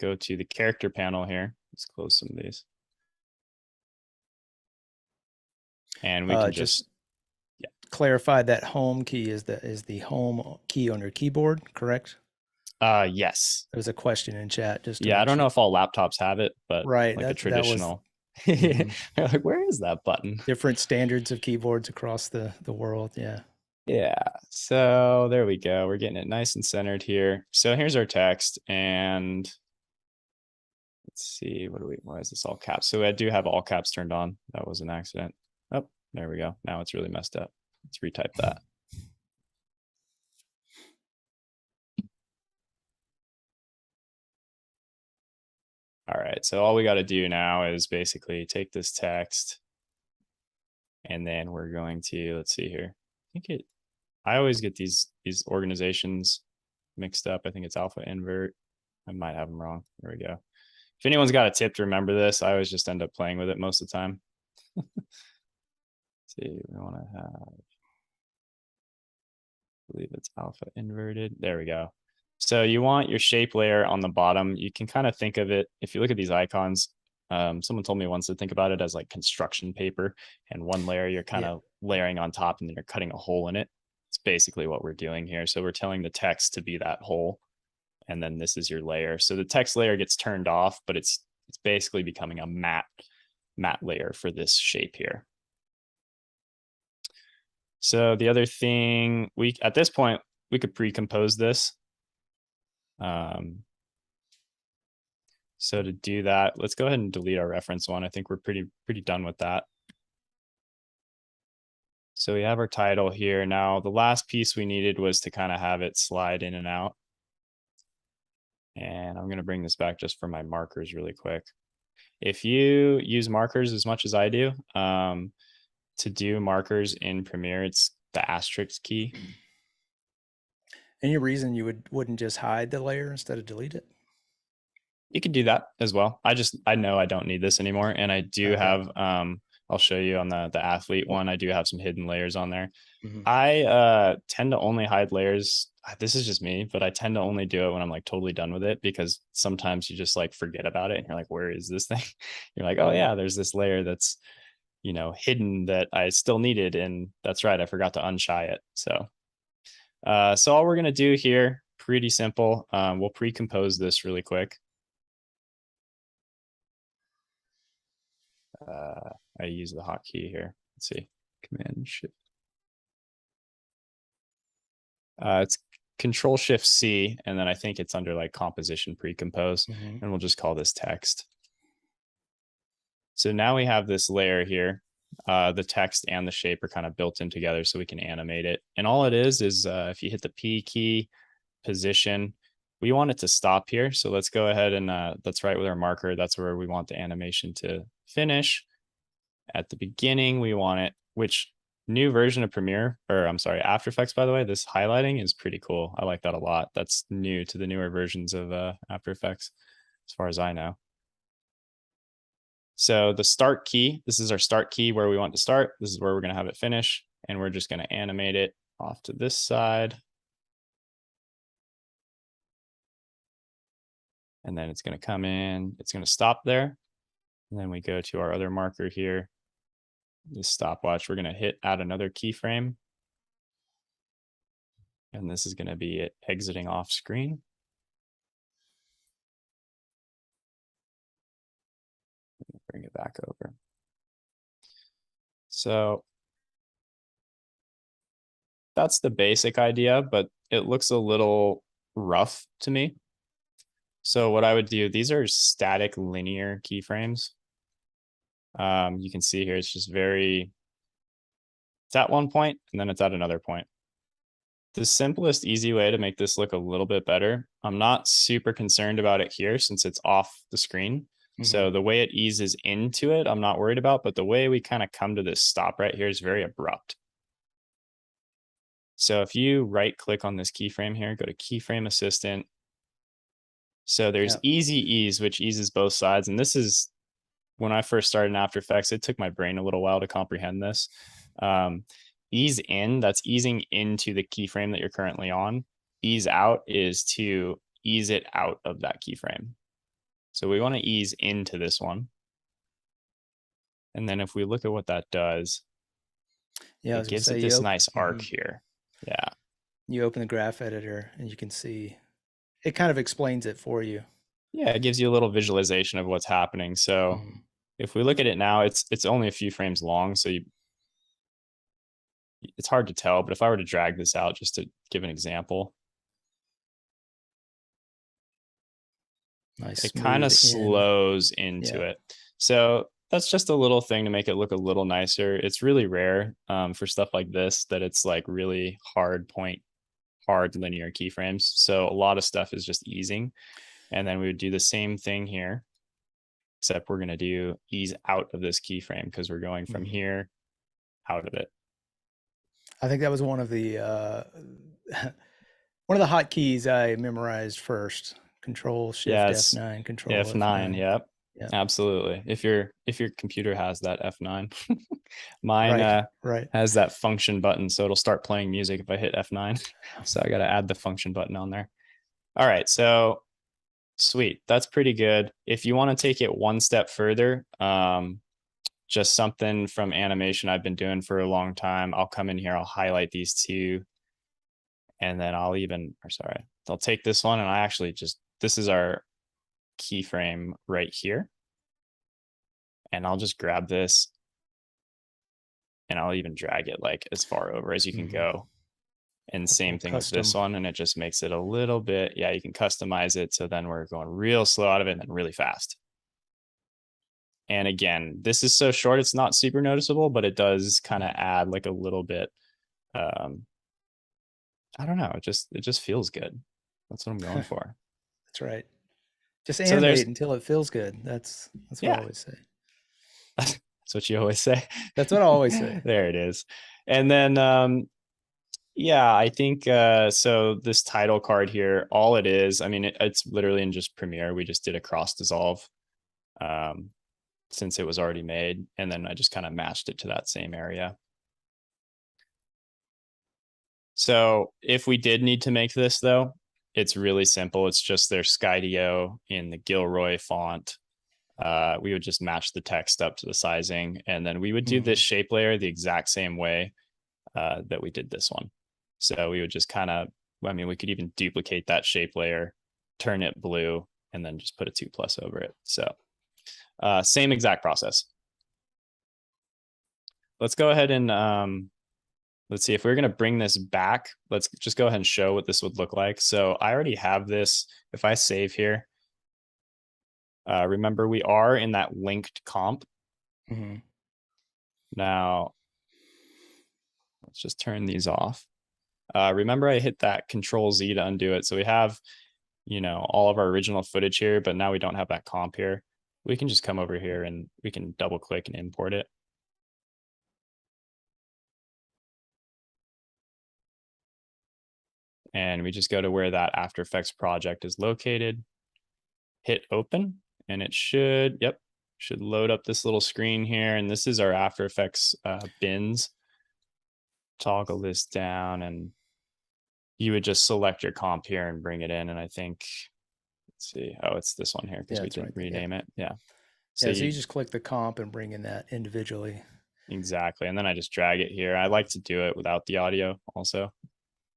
go to the character panel here. Let's close some of these. And we can just clarify that home key is the home key on your keyboard, correct? Yes. There was a question in chat. Just I don't know if all laptops have it, but right, like a traditional. Like, where is that button? Different standards of keyboards across the world. Yeah. Yeah. So there we go. We're getting it nice and centered here. So here's our text, and let's see, why is this all caps? So I do have all caps turned on. That was an accident. Oh, there we go. Now it's really messed up. Let's retype that. All right, so all we got to do now is basically take this text, and then we're going to, let's see here. I always get these organizations mixed up. I think it's alpha invert. I might have them wrong. There we go. If anyone's got a tip to remember this, I always just end up playing with it most of the time. See, we want to have, I believe it's alpha inverted. There we go. So you want your shape layer on the bottom. You can kind of think of it, if you look at these icons, someone told me once to think about it as like construction paper, and one layer you're kind of layering on top and then you're cutting a hole in it. It's basically what we're doing here. So we're telling the text to be that hole, and then this is your layer. So the text layer gets turned off, but it's basically becoming a matte layer for this shape here. So the other thing, at this point, we could pre-compose this. So to do that, let's go ahead and delete our reference one. I think we're pretty done with that. So we have our title here. Now, the last piece we needed was to kind of have it slide in and out. And I'm going to bring this back just for my markers really quick. If you use markers as much as I do, to do markers in Premiere, it's the asterisk key. Any reason you wouldn't just hide the layer instead of delete it? You could do that as well. I know I don't need this anymore. And I do have, I'll show you on the athlete one, I do have some hidden layers on there. I tend to only hide layers. This is just me, but I tend to only do it when I'm like totally done with it, because sometimes you just like forget about it and you're like, where is this thing? You're like, oh yeah, there's this layer that's, you know, hidden that I still needed. And that's right, I forgot to unshy it. So all we're going to do here, pretty simple. We'll pre-compose this really quick. I use the hotkey here. Let's see, Command Shift. It's Control Shift C, and then I think it's under like composition pre-compose, and we'll just call this text. So now we have this layer here. The text and the shape are kind of built in together so we can animate it. And all it is if you hit the P key, position, we want it to stop here. So let's go ahead and that's right with our marker. That's where we want the animation to finish. At the beginning, we want it, which new version of Premiere, or I'm sorry, After Effects, by the way, this highlighting is pretty cool. I like that a lot. That's new to the newer versions of After Effects, as far as I know. So the start key, this is our start key where we want to start. This is where we're going to have it finish. And we're just going to animate it off to this side. And then it's going to come in, it's going to stop there. And then we go to our other marker here, this stopwatch. We're going to hit add another keyframe. And this is going to be it exiting off screen. Bring it back over. So that's the basic idea, but it looks a little rough to me. So what I would do, these are static linear keyframes. You can see here, it's just it's at one point and then it's at another point. The simplest, easy way to make this look a little bit better, I'm not super concerned about it here since it's off the screen. So the way it eases into it, I'm not worried about, but the way we kind of come to this stop right here is very abrupt. So if you right click on this keyframe here, go to Keyframe Assistant. So there's Easy Ease, which eases both sides. And this is, when I first started in After Effects, it took my brain a little while to comprehend this. Ease in, that's easing into the keyframe that you're currently on. Ease out is to ease it out of that keyframe. So we want to ease into this one. And then if we look at what that does, it gives it this nice arc here. Yeah. You open the graph editor and you can see, it kind of explains it for you. Yeah, it gives you a little visualization of what's happening. So if we look at it now, it's only a few frames long. So it's hard to tell, but if I were to drag this out just to give an example, nice, it kind of slows into it. So that's just a little thing to make it look a little nicer. It's really rare for stuff like this that it's like really hard linear keyframes. So a lot of stuff is just easing. And then we would do the same thing here, except we're going to do ease out of this keyframe because we're going from here out of it. I think that was one of one of the hotkeys I memorized first. Control Shift Yes, F9, Control F9. F9. Yep. Yeah. Absolutely. If your computer has that F9, mine Right. has that function button, so it'll start playing music if I hit F9. So I got to add the function button on there. All right, so sweet. That's pretty good. If you want to take it one step further, just something from animation I've been doing for a long time. I'll come in here, I'll highlight these two, and then I'll take this one, and I actually this is our keyframe right here. And I'll just grab this and I'll even drag it like as far over as you can go. And same thing with this one. And it just makes it a little bit, yeah, you can customize it. So then we're going real slow out of it and then really fast. And again, this is so short, it's not super noticeable, but it does kind of add like a little bit. I don't know. It just feels good. That's what I'm going for. That's right. Just animate until it feels good. That's what I always say. That's what you always say. That's what I always say. There it is. And then, yeah, I think, so this title card here, all it is, I mean, it's literally in just Premiere. We just did a cross dissolve since it was already made. And then I just kind of matched it to that same area. So if we did need to make this though, it's really simple. It's just their Skydio in the Gilroy font. We would just match the text up to the sizing, and then we would do this shape layer the exact same way that we did this one. So we would just kind of, I mean, we could even duplicate that shape layer, turn it blue, and then just put a 2+ over it. So same exact process. Let's go ahead and let's see if we're going to bring this back. Let's just go ahead and show what this would look like. So I already have this. If I save here, remember we are in that linked comp. Now, let's just turn these off. Remember I hit that Control Z to undo it. So we have, you know, all of our original footage here, but now we don't have that comp here. We can just come over here and we can double click and import it. And we just go to where that After Effects project is located, hit open, and it should load up this little screen here. And this is our After Effects bins. Toggle this down, and you would just select your comp here and bring it in. And I think, let's see, oh, it's this one here because we didn't rename it. Yeah. So you just click the comp and bring in that individually. Exactly. And then I just drag it here. I like to do it without the audio also.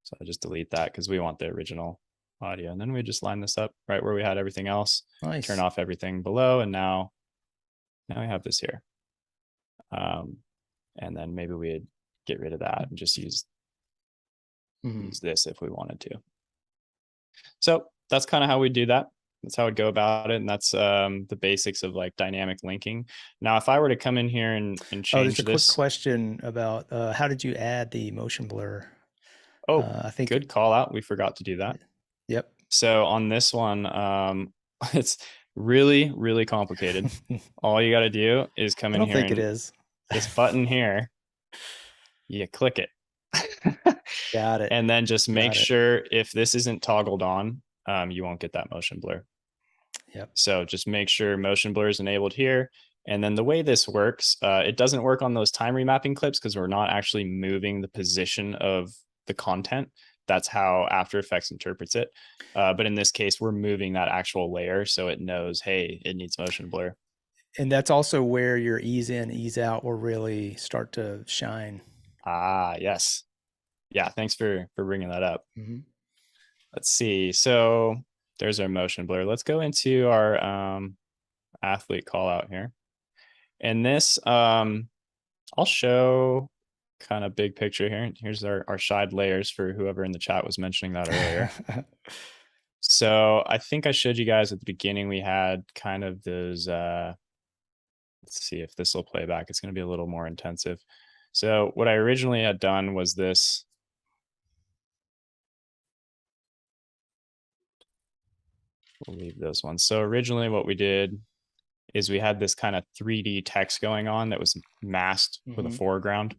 So I just delete that because we want the original audio. And then we just line this up right where we had everything else. Nice. Turn off everything below. And now we have this here. And then maybe we'd get rid of that and just use this if we wanted to. So that's kind of how we do that. That's how I'd go about it. And that's the basics of like dynamic linking. Now, if I were to come in here and change there's a quick question about how did you add the motion blur? Oh, I think good call out. We forgot to do that. Yep. So on this one, it's really, really complicated. All you got to do is come in here. I don't think it is. This button here, you click it. Got it. And then just make sure if this isn't toggled on, you won't get that motion blur. Yep. So just make sure motion blur is enabled here. And then the way this works, it doesn't work on those time remapping clips because we're not actually moving the position of the content. That's how After Effects interprets it. But in this case, we're moving that actual layer so it knows, hey, it needs motion blur. And that's also where your ease in, ease out will really start to shine. Ah, yes. Yeah, thanks for bringing that up. Let's see. So there's our motion blur. Let's go into our athlete call out here. And this, I'll show kind of big picture here. Here's our shide layers for whoever in the chat was mentioning that earlier. So I think I showed you guys at the beginning, we had kind of those, let's see if this will play back. It's going to be a little more intensive. So what I originally had done was this. We'll leave those ones. So originally what we did is we had this kind of 3D text going on that was masked with a foreground.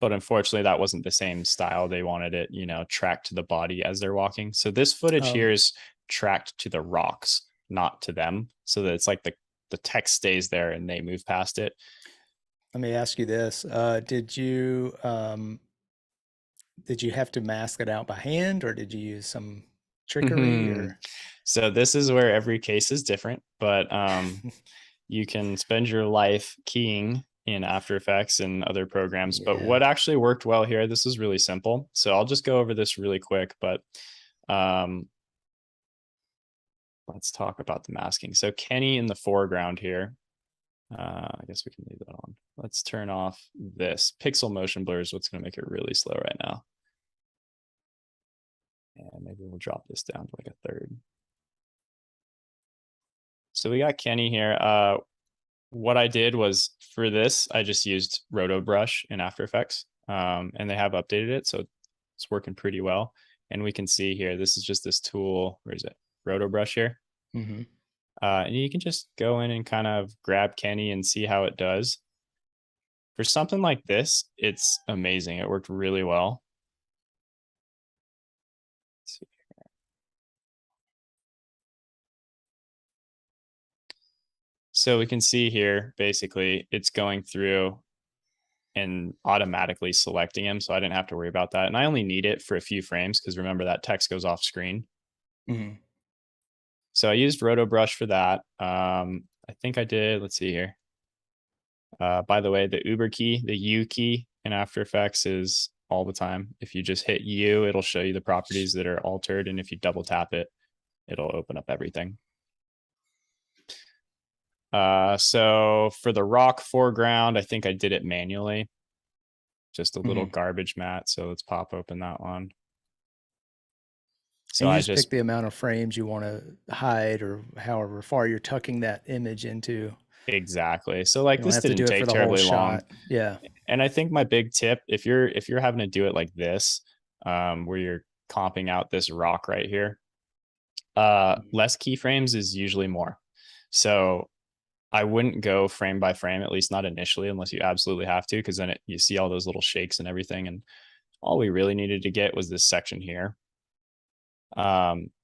But unfortunately, that wasn't the same style. They wanted it, you know, tracked to the body as they're walking. So this footage here is tracked to the rocks, not to them. So that it's like the text stays there and they move past it. Let me ask you this. Did you have to mask it out by hand, or did you use some trickery or? So this is where every case is different, but you can spend your life keying in After Effects and other programs. But what actually worked well here, this is really simple. So I'll just go over this really quick, but let's talk about the masking. So Kenny in the foreground here. I guess we can leave that on. Let's turn off this. Pixel motion blur is what's going to make it really slow right now. And maybe we'll drop this down to like a third. So we got Kenny here. What I did was for this, I just used Roto Brush in After Effects, and they have updated it. So it's working pretty well. And we can see here, this is just this tool. Where is it? Roto Brush here. Mm-hmm. And you can just go in and kind of grab Kenny and see how it does. For something like this, it's amazing. It worked really well. Let's see here. So we can see here, basically, it's going through and automatically selecting him. So I didn't have to worry about that. And I only need it for a few frames because remember that text goes off screen. Mm-hmm. So I used Roto Brush for that. I think I did, let's see here. By the way, the Uber key, the U key in After Effects is all the time. If you just hit U, it'll show you the properties that are altered. And if you double tap it, it'll open up everything. So for the rock foreground, I think I did it manually. Just a little garbage mat. So let's pop open that one. So I just pick the amount of frames you want to hide, or however far you're tucking that image into. Exactly. So like this didn't take terribly long. Yeah. And I think my big tip, if you're having to do it like this, where you're comping out this rock right here, less keyframes is usually more. So I wouldn't go frame by frame, at least not initially, unless you absolutely have to, because then you see all those little shakes and everything. And all we really needed to get was this section here.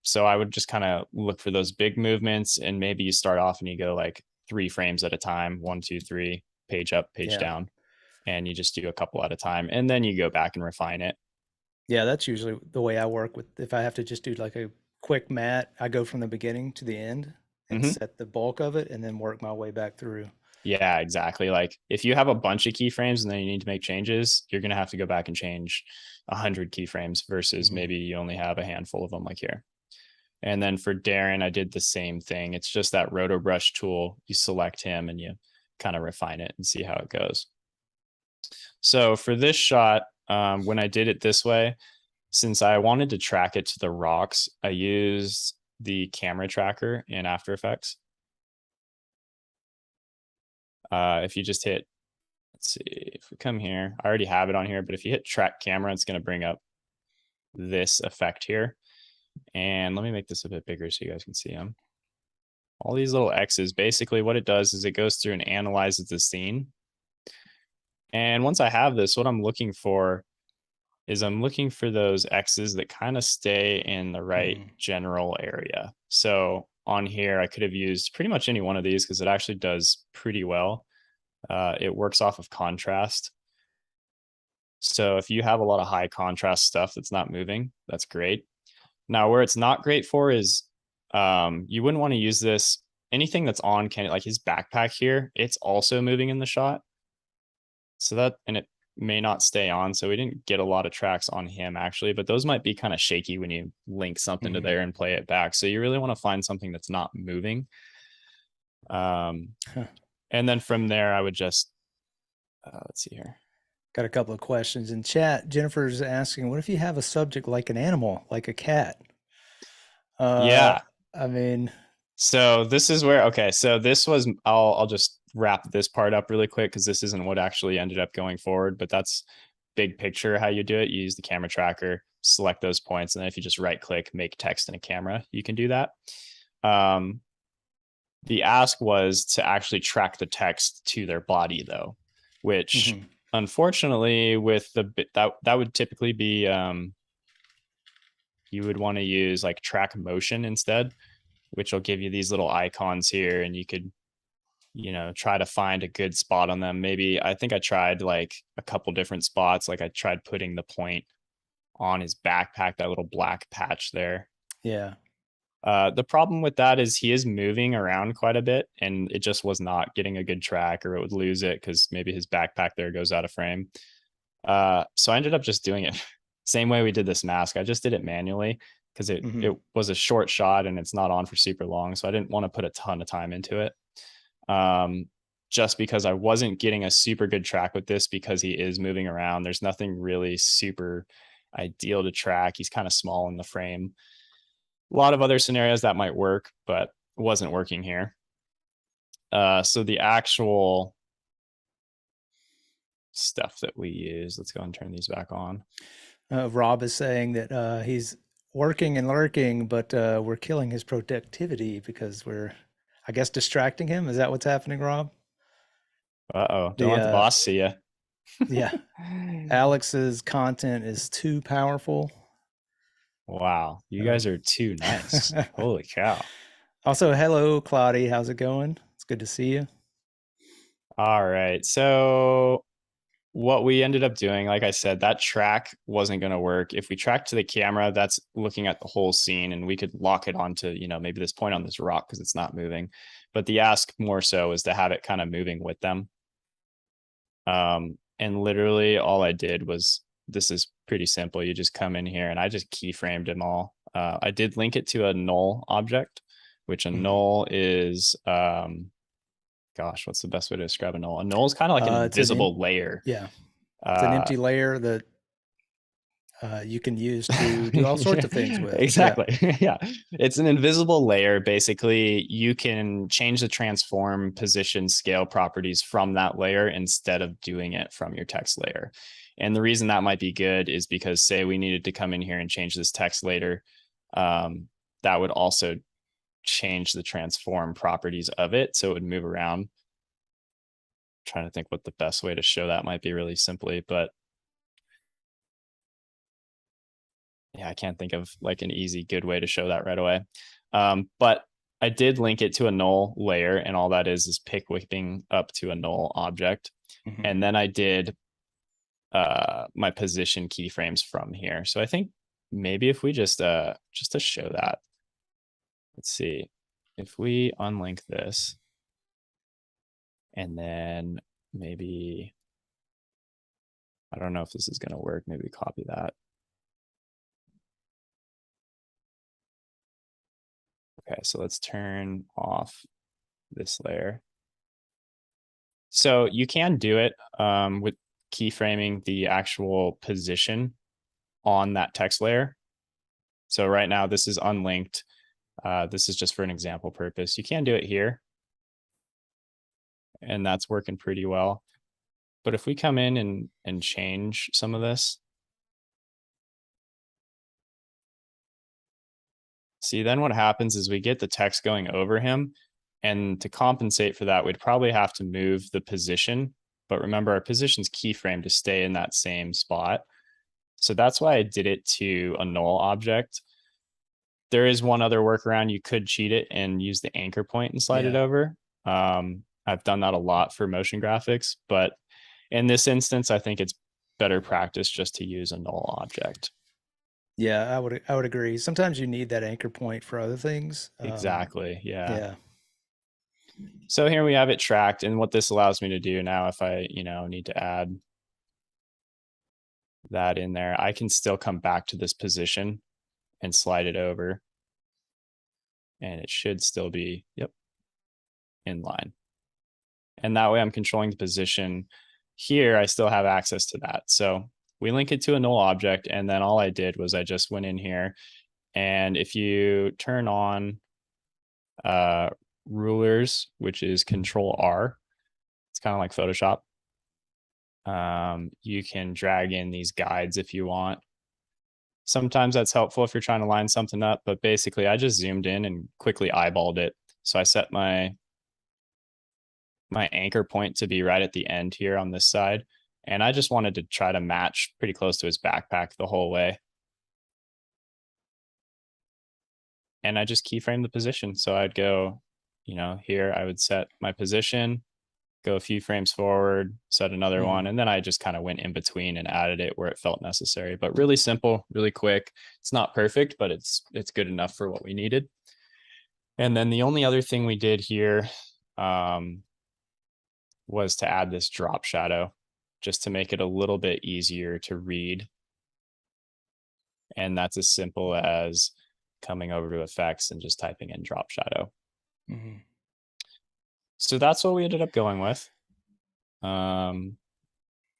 So I would just kind of look for those big movements, and maybe you start off and you go like 3 frames at a time, 1, 2, 3, page up, page down, and you just do a couple at a time, and then you go back and refine it. Yeah, that's usually the way I work with. If I have to just do like a quick mat, I go from the beginning to the end and set the bulk of it, and then work my way back through. Yeah, exactly. Like if you have a bunch of keyframes and then you need to make changes, you're going to have to go back and change 100 keyframes versus maybe you only have a handful of them like here. And then for Darren, I did the same thing. It's just that Roto Brush tool. You select him and you kind of refine it and see how it goes. So for this shot, when I did it this way, since I wanted to track it to the rocks, I used the camera tracker in After Effects. If you just hit, let's see, if we come here, I already have it on here, but if you hit track camera, it's going to bring up this effect here. And let me make this a bit bigger so you guys can see them. All these little X's, basically what it does is it goes through and analyzes the scene. And once I have this, what I'm looking for is I'm looking for those X's that kind of stay in the right general area. So on here, I could have used pretty much any one of these because it actually does pretty well. It works off of contrast. So if you have a lot of high contrast stuff that's not moving, that's great. Now, where it's not great for is you wouldn't want to use this. Anything that's on Kenny, like his backpack here, it's also moving in the shot. So that, and it may not stay on. So we didn't get a lot of tracks on him actually, but those might be kind of shaky when you link something to there and play it back. So you really want to find something that's not moving. And then from there, I would just, let's see here. Got a couple of questions in chat. Jennifer's asking, what if you have a subject like an animal, like a cat? Yeah. I mean, so this is where, okay, so this was, I'll just wrap this part up really quick because this isn't what actually ended up going forward, but that's big picture how you do it. You use the camera tracker, select those points, and then if you just right click, make text in a camera, you can do that. The ask was to actually track the text to their body though, which unfortunately, with that would typically be you would want to use like track motion instead, which will give you these little icons here, and you could, try to find a good spot on them. Maybe I think I tried like a couple different spots. Like I tried putting the point on his backpack, that little black patch there. Yeah. The problem with that is he is moving around quite a bit, and it just was not getting a good track, or it would lose it because maybe his backpack there goes out of frame. So I ended up just doing it same way we did this mask. I just did it manually because it was a short shot and it's not on for super long. So I didn't want to put a ton of time into it. Just because I wasn't getting a super good track with this because he is moving around. There's nothing really super ideal to track. He's kind of small in the frame. A lot of other scenarios that might work, but it wasn't working here. So the actual stuff that we use, let's go and turn these back on. Rob is saying that he's working and lurking, but we're killing his productivity because we're, I guess, distracting him. Is that what's happening, Rob? Uh-oh, don't let the boss see you. Yeah. Alex's content is too powerful. Wow, you guys are too nice. Holy cow. Also, hello, Claudia. How's it going? It's good to see you. All right. So what we ended up doing, like I said, that track wasn't going to work. If we track to the camera, that's looking at the whole scene, and we could lock it onto, maybe this point on this rock because it's not moving. But the ask more so is to have it kind of moving with them. And literally all I did was, this is pretty simple. You just come in here and I just keyframed them all. I did link it to a null object, which a null is, gosh, what's the best way to describe a null? A null is kind of like an invisible layer. Yeah. It's an empty layer that you can use to do all sorts of things with. Exactly. Yeah. It's an invisible layer. Basically, you can change the transform, position, scale properties from that layer instead of doing it from your text layer. And the reason that might be good is because, say we needed to come in here and change this text later, that would also change the transform properties of it, so it would move around. I'm trying to think what the best way to show that might be really simply, but yeah, I can't think of like an easy good way to show that right away. But I did link it to a null layer, and all that is pick whipping up to a null object. And then I did my position keyframes from here. So I think maybe if we just to show that, let's see, if we unlink this and then maybe, I don't know if this is going to work. Maybe copy that. Okay, so let's turn off this layer. So you can do it with keyframing the actual position on that text layer. So right now this is unlinked. This is just for an example purpose. You can do it here, and that's working pretty well. But if we come in and change some of this, see, then what happens is we get the text going over him, and to compensate for that, we'd probably have to move the position. But remember, our position's keyframe to stay in that same spot. So that's why I did it to a null object. There is one other workaround. You could cheat it and use the anchor point and slide it over. I've done that a lot for motion graphics, but in this instance, I think it's better practice just to use a null object. Yeah, I would agree. Sometimes you need that anchor point for other things. Exactly. Yeah. So here we have it tracked, and what this allows me to do now, if I, need to add that in there, I can still come back to this position and slide it over, and it should still be, in line. And that way I'm controlling the position. Here, I still have access to that. So we link it to a null object, and then all I did was I just went in here, and if you turn on rulers, which is Control R, it's kind of like Photoshop. You can drag in these guides if you want. Sometimes that's helpful if you're trying to line something up, but basically I just zoomed in and quickly eyeballed it. So I set my anchor point to be right at the end here on this side. And I just wanted to try to match pretty close to his backpack the whole way. And I just keyframe the position. So I'd go, you know, here I would set my position, go a few frames forward, set another one, and then I just kind of went in between and added it where it felt necessary. But really simple, really quick. It's not perfect, but it's good enough for what we needed. And then the only other thing we did here was to add this drop shadow, just to make it a little bit easier to read. And that's as simple as coming over to effects and just typing in drop shadow. So that's what we ended up going with.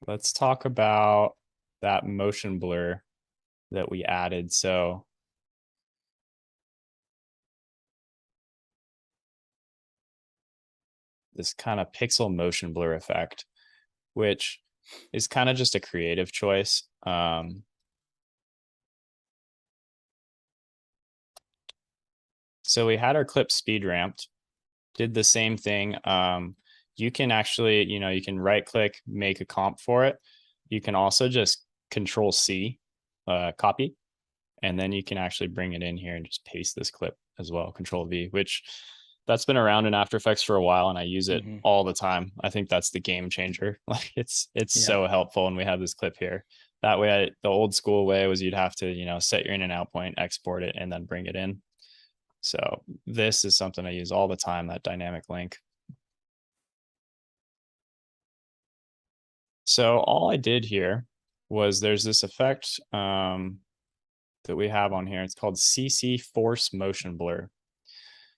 Let's talk about that motion blur that we added. So this kind of pixel motion blur effect, which is kind of just a creative choice. So we had our clip speed ramped, did the same thing. You can actually, you know, you can right click, make a comp for it. You can also just Control C, copy, and then you can actually bring it in here and just paste this clip as well, Control V, which that's been around in After Effects for a while and I use it all the time. I think that's the game changer. Like it's so helpful. And we have this clip here. That way, the old school way was you'd have to, you know, set your in and out point, export it, and then bring it in. So this is something I use all the time, that dynamic link. So all I did here was there's this effect that we have on here. It's called CC Force Motion Blur.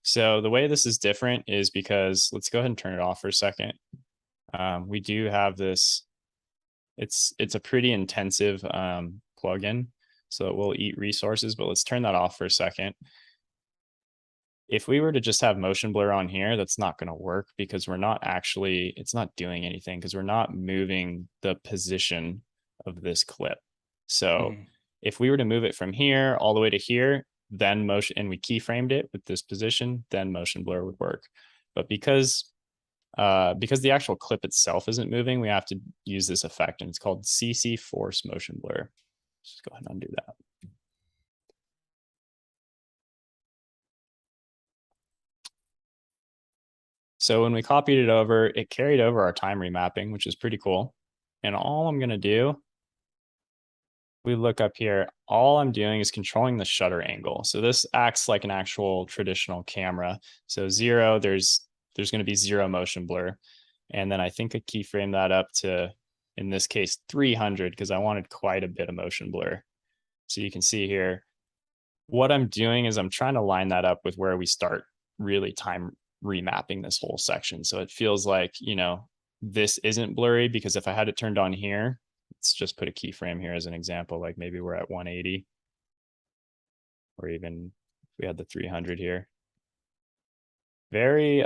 So the way this is different is because, let's go ahead and turn it off for a second. We do have this, it's a pretty intensive plugin, so it will eat resources, but let's turn that off for a second. If we were to just have motion blur on here, that's not going to work because we're not actually, it's not doing anything because we're not moving the position of this clip. So if we were to move it from here all the way to here, then motion, and we keyframed it with this position, then motion blur would work. But because the actual clip itself isn't moving, we have to use this effect, and it's called CC Force Motion Blur. Just go ahead and undo that. So when we copied it over, it carried over our time remapping, which is pretty cool. And all I'm going to do, we look up here, all I'm doing is controlling the shutter angle. So this acts like an actual traditional camera. So 0, there's going to be 0 motion blur. And then I think I keyframe that up to, in this case, 300, because I wanted quite a bit of motion blur. So you can see here, what I'm doing is I'm trying to line that up with where we start really time remapping this whole section. So it feels like, you know, this isn't blurry, because if I had it turned on here, let's just put a keyframe here as an example, like maybe we're at 180, or even if we had the 300 here. Very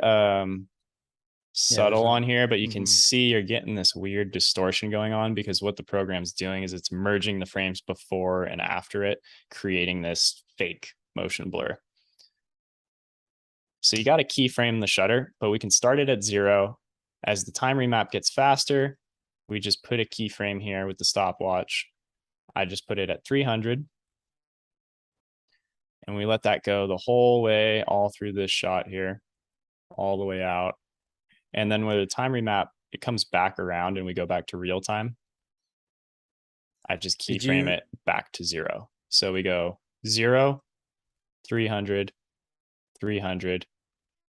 subtle on here, but you can see you're getting this weird distortion going on because what the program's doing is it's merging the frames before and after it, creating this fake motion blur. So you got to keyframe the shutter, but we can start it at 0. As the time remap gets faster, we just put a keyframe here with the stopwatch. I just put it at 300. And we let that go the whole way, all through this shot here, all the way out. And then with the time remap, it comes back around and we go back to real time. I just keyframe it back to 0. So we go 0, 300, 300,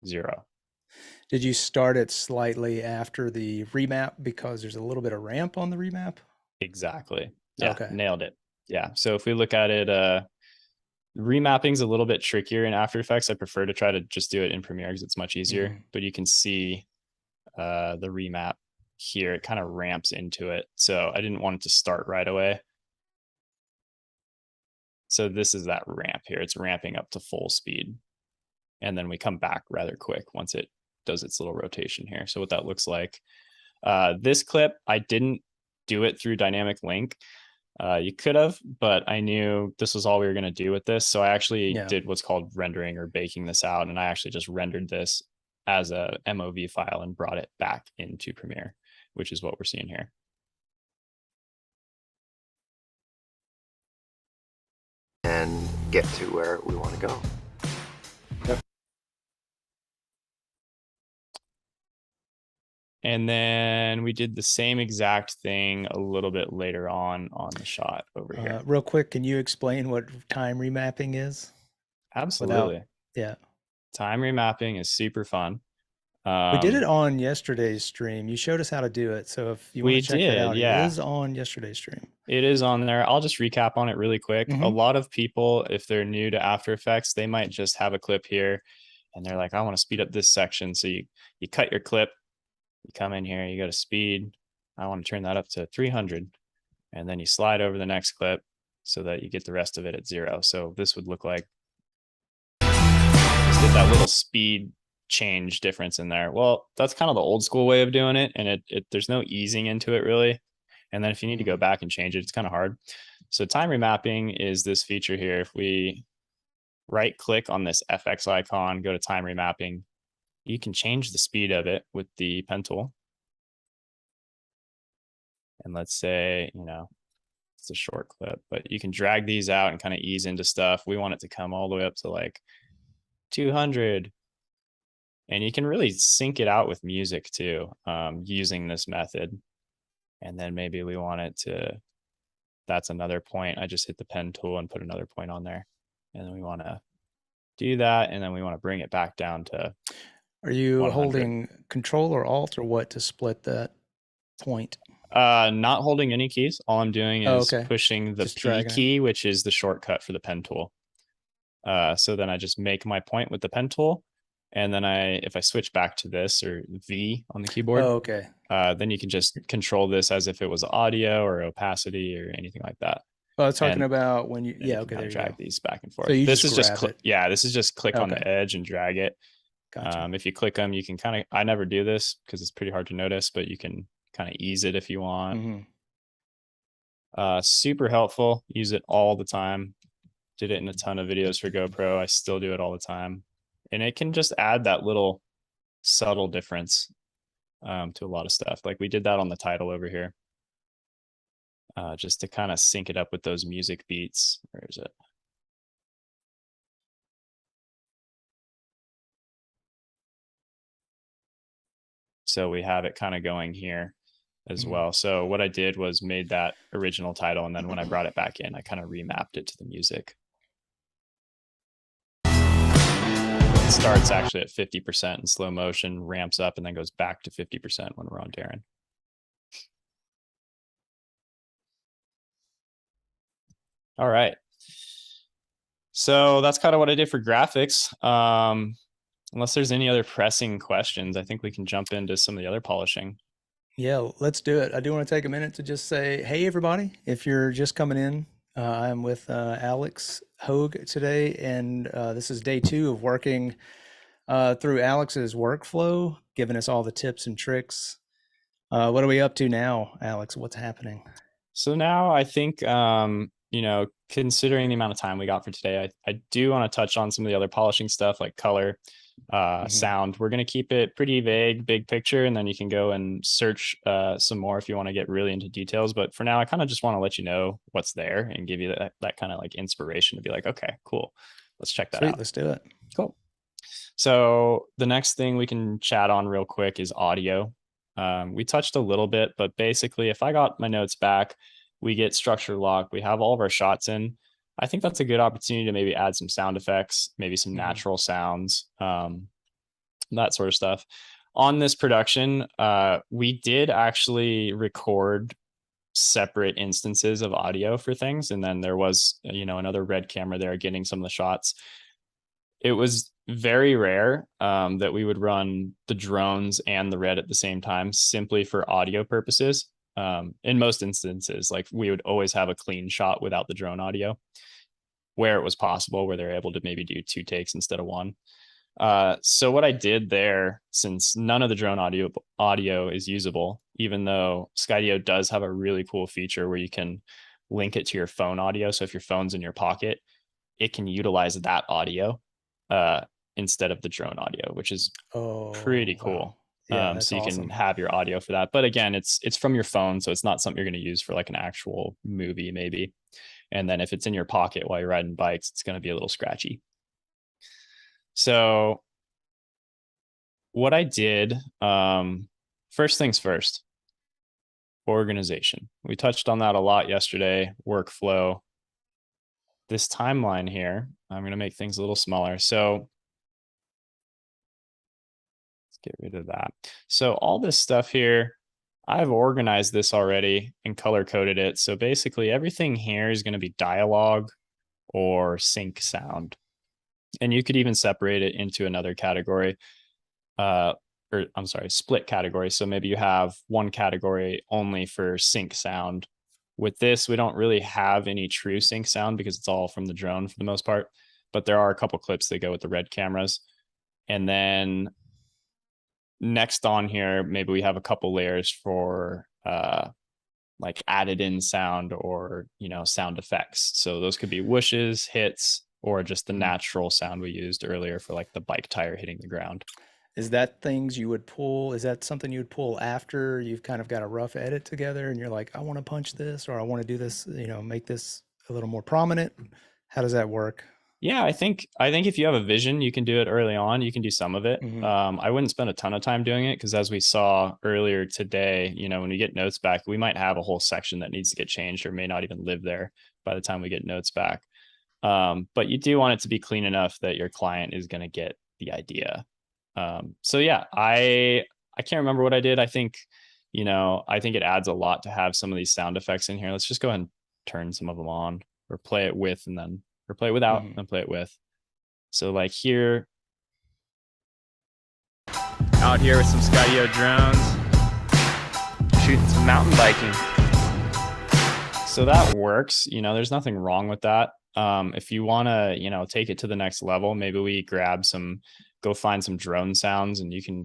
0. Did you start it slightly after the remap because there's a little bit of ramp on the remap? Exactly. Yeah, okay. Nailed it. Yeah. So if we look at it, remapping is a little bit trickier in After Effects. I prefer to try to just do it in Premiere because it's much easier. But you can see the remap here. It kind of ramps into it. So I didn't want it to start right away. So this is that ramp here. It's ramping up to full speed. And then we come back rather quick once it does its little rotation here. So what that looks like. This clip, I didn't do it through dynamic link. You could have, but I knew this was all we were going to do with this. So I actually did what's called rendering or baking this out. And I actually just rendered this as a MOV file and brought it back into Premiere, which is what we're seeing here. and get to where we want to go. And then we did the same exact thing a little bit later on the shot over here. Real quick, can you explain what time remapping is? Absolutely. Yeah. Time remapping is super fun. We did it on yesterday's stream. You showed us how to do it. So if you want to check that out, yeah. It is on yesterday's stream. It is on there. I'll just recap on it really quick. A lot of people, if they're new to After Effects, they might just have a clip here and they're like, I want to speed up this section. So you cut your clip, you come in here, you go to speed. I want to turn that up to 300. And then you slide over the next clip so that you get the rest of it at 0. So this would look like, just get that little speed change difference in there. Well, that's kind of the old school way of doing it. And there's no easing into it really. And then if you need to go back and change it, it's kind of hard. So time remapping is this feature here. If we right click on this FX icon, go to time remapping, you can change the speed of it with the pen tool. And let's say, it's a short clip, but you can drag these out and kind of ease into stuff. We want it to come all the way up to like 200. And you can really sync it out with music too, using this method. And then maybe we want it to, that's another point. I just hit the pen tool and put another point on there. And then we want to do that. And then we want to bring it back down to. Are you 100. holding Control or Alt or what to split that point? Not holding any keys. All I'm doing is pushing the P key, which is the shortcut for the pen tool. So then I just make my point with the pen tool. And then if I switch back to this or V on the keyboard, then you can just control this as if it was audio or opacity or anything like that. Well, I was talking about when you, there you drag these back and forth. So this is just click on the edge and drag it. Gotcha. If you click them, you can kind of, I never do this because it's pretty hard to notice, but you can kind of ease it if you want. Super helpful. Use it all the time. Did it in a ton of videos for GoPro. I still do it all the time. And it can just add that little subtle difference to a lot of stuff. Like we did that on the title over here. Just to kind of sync it up with those music beats. Where is it? So we have it kind of going here as well. So what I did was made that original title. And then when I brought it back in, I kind of remapped it to the music. It starts actually at 50% in slow motion, ramps up, and then goes back to 50% when we're on Darren. All right. So that's kind of what I did for graphics. Unless there's any other pressing questions, I think we can jump into some of the other polishing. Yeah, let's do it. I do want to take a minute to just say, hey, everybody, if you're just coming in, I'm with Alex Hogue today, and this is day 2 of working through Alex's workflow, giving us all the tips and tricks. What are we up to now, Alex? What's happening? So now I think, considering the amount of time we got for today, I do want to touch on some of the other polishing stuff like color, sound. We're going to keep it pretty vague, big picture, and then you can go and search some more if you want to get really into details. But for now, I kind of just want to let you know what's there and give you that kind of like inspiration to be like, okay, cool. Let's check that out. Let's do it. Cool. So the next thing we can chat on real quick is audio. We touched a little bit, but basically if I got my notes back, we get structure lock, we have all of our shots in. I think that's a good opportunity to maybe add some sound effects, maybe some natural sounds, that sort of stuff. On this production, we did actually record separate instances of audio for things. And then there was, another red camera there getting some of the shots. It was very rare that we would run the drones and the red at the same time, simply for audio purposes. In most instances, like we would always have a clean shot without the drone audio where it was possible, where they're able to maybe do 2 takes instead of 1. So what I did there, since none of the drone audio is usable, even though Skydio does have a really cool feature where you can link it to your phone audio. So if your phone's in your pocket, it can utilize that audio instead of the drone audio, which is pretty cool. Wow. Yeah, so you can have your audio for that. But again, it's from your phone, so it's not something you're going to use for like an actual movie maybe. And then if it's in your pocket while you're riding bikes, it's going to be a little scratchy. So what I did, first things first, organization. We touched on that a lot yesterday, workflow. This timeline here, I'm going to make things a little smaller. So let's get rid of that. So all this stuff here, I've organized this already and color coded it. So basically everything here is going to be dialogue or sync sound. And you could even separate it into another category, or I'm sorry, split category. So maybe you have one category only for sync sound. With this, we don't really have any true sync sound because it's all from the drone for the most part, but there are a couple clips that go with the red cameras. And then next on here, maybe we have a couple layers for like added in sound or, you know, sound effects. So those could be whooshes, hits, or just the natural sound we used earlier for like the bike tire hitting the ground. Is that things you would pull? Is that something you would pull after you've kind of got a rough edit together and you're like, I want to punch this, or I want to do this, you know, make this a little more prominent? How does that work? Yeah, I think if you have a vision, you can do it early on. You can do some of it. I wouldn't spend a ton of time doing it because as we saw earlier today, you know, when we get notes back, we might have a whole section that needs to get changed or may not even live there by the time we get notes back. But you do want it to be clean enough that your client is going to get the idea. So yeah, I can't remember what I did. I think, you know, I think it adds a lot to have some of these sound effects in here. Let's just go ahead and turn some of them on or play it with and then, or play it without and play it with. So like here, out here with some Skydio drones, shooting some mountain biking. So that works, you know, there's nothing wrong with that. If you want to, you know, take it to the next level, maybe we grab go find some drone sounds and you can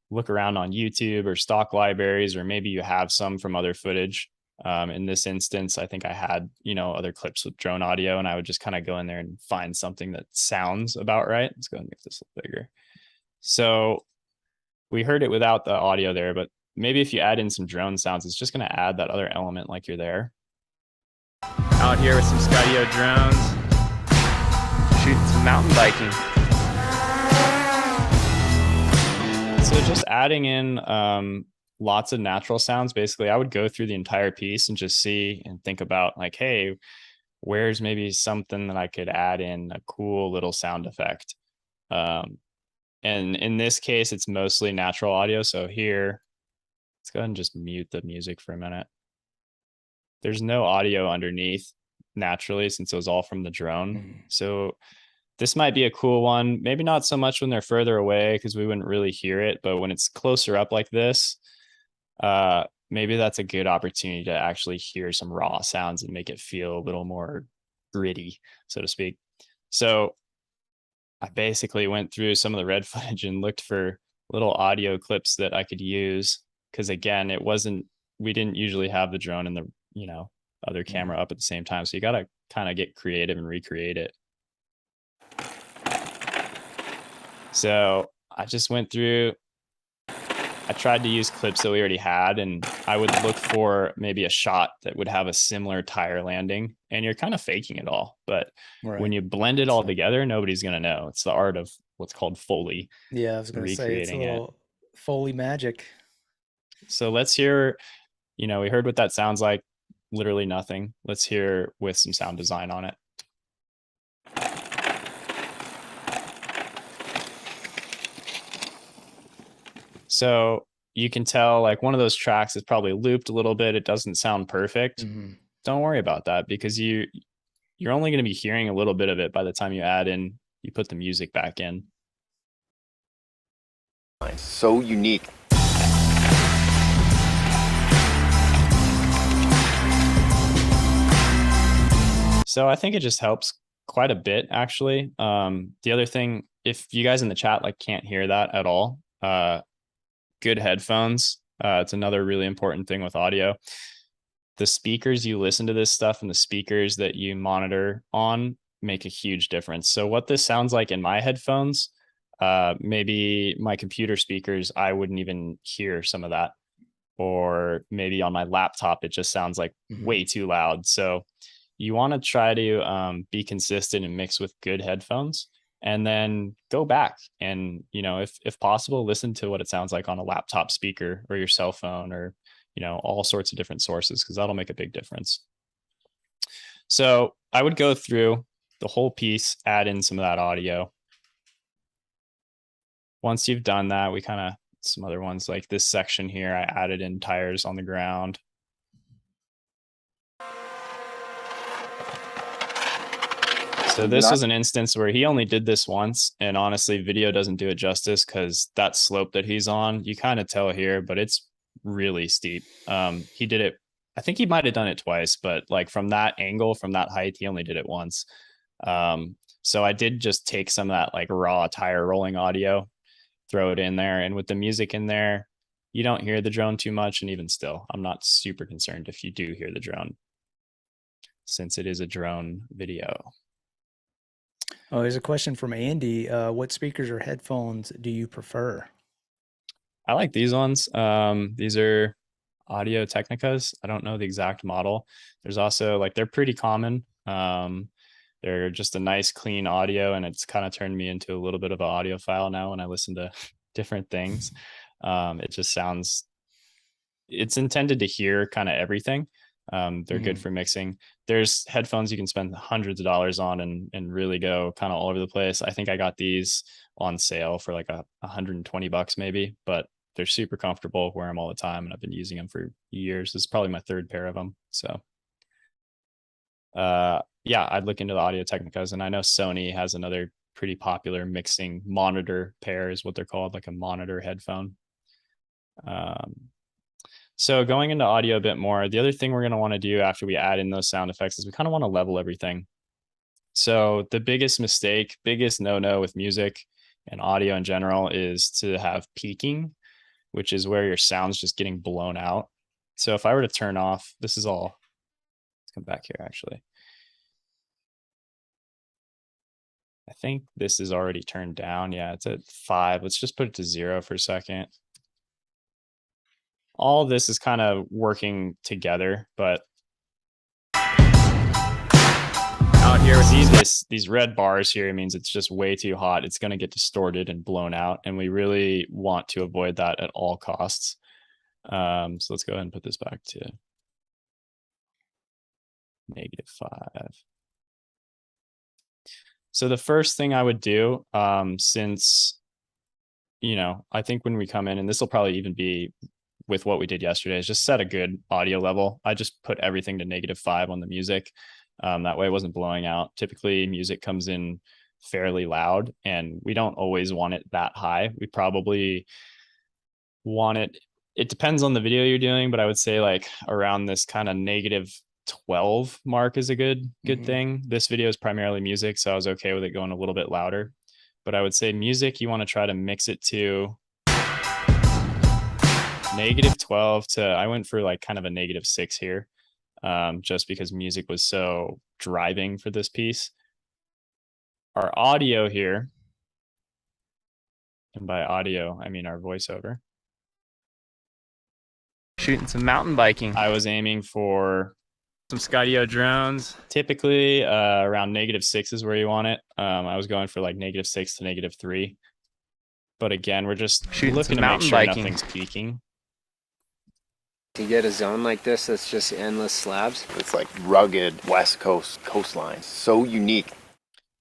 look around on YouTube or stock libraries, or maybe you have some from other footage. In this instance, I think I had, you know, other clips with drone audio and I would just kind of go in there and find something that sounds about right. Let's go and make this a little bigger. So we heard it without the audio there, but maybe if you add in some drone sounds, it's just going to add that other element like you're there. Out here with some Skydio drones, shooting some mountain biking. So just adding in lots of natural sounds. Basically, I would go through the entire piece and just see and think about like, hey, where's maybe something that I could add in a cool little sound effect. And in this case, it's mostly natural audio. So here, let's go ahead and just mute the music for a minute. There's no audio underneath naturally since it was all from the drone. So this might be a cool one. Maybe not so much when they're further away because we wouldn't really hear it, but when it's closer up like this, maybe that's a good opportunity to actually hear some raw sounds and make it feel a little more gritty, so to speak. So I basically went through some of the red footage and looked for little audio clips that I could use. Cause again, we didn't usually have the drone and the, you know, other camera up at the same time. So you got to kind of get creative and recreate it. So I just went through, I tried to use clips that we already had, and I would look for maybe a shot that would have a similar tire landing, and you're kind of faking it all. But when you blend it all together, nobody's going to know. It's the art of what's called Foley. Yeah, I was going to say it's a little Foley magic. So let's hear, you know, we heard what that sounds like, literally nothing. Let's hear with some sound design on it. So you can tell like one of those tracks is probably looped a little bit. It doesn't sound perfect. Don't worry about that because you're only going to be hearing a little bit of it by the time you put the music back in. So unique. So I think it just helps quite a bit actually. The other thing, if you guys in the chat like can't hear that at all, good headphones. It's another really important thing with audio. The speakers you listen to this stuff and the speakers that you monitor on make a huge difference. So what this sounds like in my headphones, maybe my computer speakers, I wouldn't even hear some of that. Or maybe on my laptop, it just sounds like way too loud. So you want to try to be consistent and mix with good headphones, and then go back and, you know, if possible, listen to what it sounds like on a laptop speaker or your cell phone, or, you know, all sorts of different sources, because that'll make a big difference. So I would go through the whole piece, add in some of that audio. Once you've done that, we kind of, some other ones like this section here, I added in tires on the ground. So this was an instance where he only did this once, and honestly, video doesn't do it justice, because that slope that he's on, you kind of tell here, but it's really steep. He did it, I think he might have done it twice, but like from that angle, from that height, he only did it once. So I did just take some of that like raw tire rolling audio, throw it in there, and with the music in there, you don't hear the drone too much. And even still, I'm not super concerned if you do hear the drone, since it is a drone video. Oh, there's a question from Andy. What speakers or headphones do you prefer? I like these ones. These are Audio Technicas. I don't know the exact model. There's also like, they're pretty common. They're just a nice clean audio, and it's kind of turned me into a little bit of an audiophile now when I listen to different things. It just sounds, it's intended to hear kind of everything. They're good for mixing. There's headphones you can spend hundreds of dollars on and really go kind of all over the place. I think I got these on sale for like $120 maybe, but they're super comfortable, wear them all the time, and I've been using them for years. This is probably my third pair of them. So yeah, I'd look into the Audio Technicas, and I know Sony has another pretty popular mixing monitor pair, is what they're called, like a monitor headphone. So going into audio a bit more, the other thing we're going to want to do after we add in those sound effects is we kind of want to level everything. So the biggest mistake, biggest no-no with music and audio in general is to have peaking, which is where your sound's just getting blown out. So if I were to turn off, this is all, let's come back here actually. I think this is already turned down. Yeah, it's at 5. Let's just put it to 0 for a second. All this is kind of working together, but out here, see these red bars here, it means it's just way too hot. It's going to get distorted and blown out, and we really want to avoid that at all costs. So let's go ahead and put this back to -5. So the first thing I would do, since, you know, I think when we come in, and this will probably even be with what we did yesterday, is just set a good audio level. I just put everything to -5 on the music. That way it wasn't blowing out. Typically music comes in fairly loud, and we don't always want it that high. We probably want it depends on the video you're doing, but I would say like around this kind of -12 mark is a good thing. This video is primarily music, so I was okay with it going a little bit louder. But I would say music, you want to try to mix it to -12 to, I went for like kind of a -6 here, just because music was so driving for this piece. Our audio here, and by audio, I mean our voiceover. Shooting some mountain biking. I was aiming for Some Skydio drones. typically around -6 is where you want it. I was going for like -6 to -3. But again, we're just Shooting looking some to make mountain sure biking. nothing's peaking. You get a zone like this that's just endless slabs. It's like rugged West Coast coastline. So unique.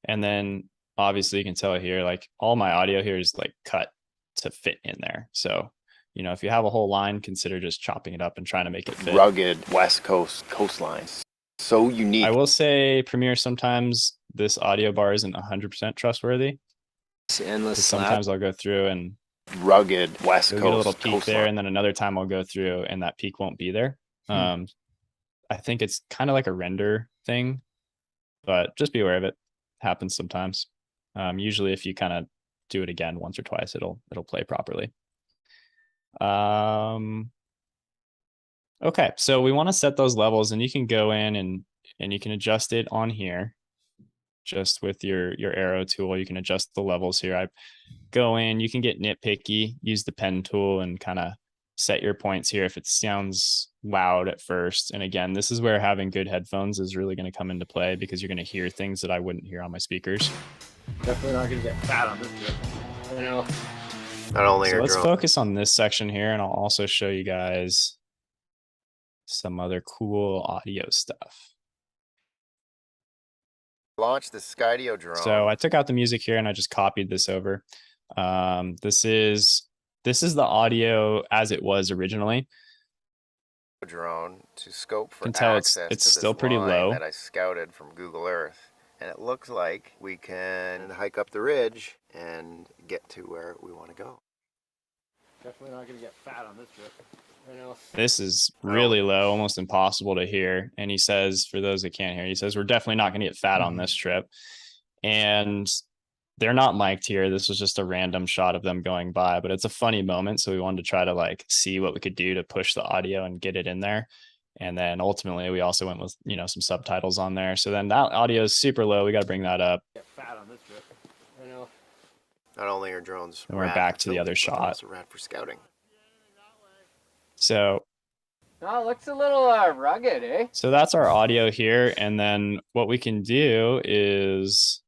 And then obviously you can tell here, like all my audio here is like cut to fit in there. So, you know, if you have a whole line, consider just chopping it up and trying to make it fit. Rugged West Coast coastline. So unique. I will say Premiere, sometimes this audio bar isn't 100% trustworthy. It's endless slabs. Sometimes I'll go through and Rugged West you'll Coast get a little peak coastline. there, and then another time I'll go through and that peak won't be there. I think it's kind of like a render thing, but just be aware of it. Happens sometimes. Usually if you kind of do it again once or twice, it'll play properly. Okay, so we want to set those levels, and you can go in and you can adjust it on here. Just with your arrow tool, you can adjust the levels here. I go in, you can get nitpicky, use the pen tool and kind of set your points here if it sounds loud at first. And again, this is where having good headphones is really going to come into play, because you're going to hear things that I wouldn't hear on my speakers. Definitely not gonna get fat on this trip. I know. Not only So are let's drones focus on this section here, and I'll also show you guys some other cool audio stuff. launched the Skydio drone. So I took out the music here and I just copied this over. This is the audio as it was originally. Drone to scope for You can tell access it's to still this pretty line low. that I scouted from Google Earth, and it looks like we can hike up the ridge and get to where we want to go. Definitely not gonna get fat on this trip. I know. This is really low, almost impossible to hear. And he says, for those that can't hear, he says, we're definitely not going to get fat on this trip. And they're not mic'd here. This was just a random shot of them going by, but it's a funny moment. So we wanted to try to like see what we could do to push the audio and get it in there. And then ultimately we also went with, you know, some subtitles on there. So then that audio is super low. We got to bring that up. Get fat on this trip. I know. Not only are drones And we're rad back for to the filming, other but shot. they're also rad for scouting. So Oh, it looks a little rugged, eh? So that's our audio here. And then what we can do is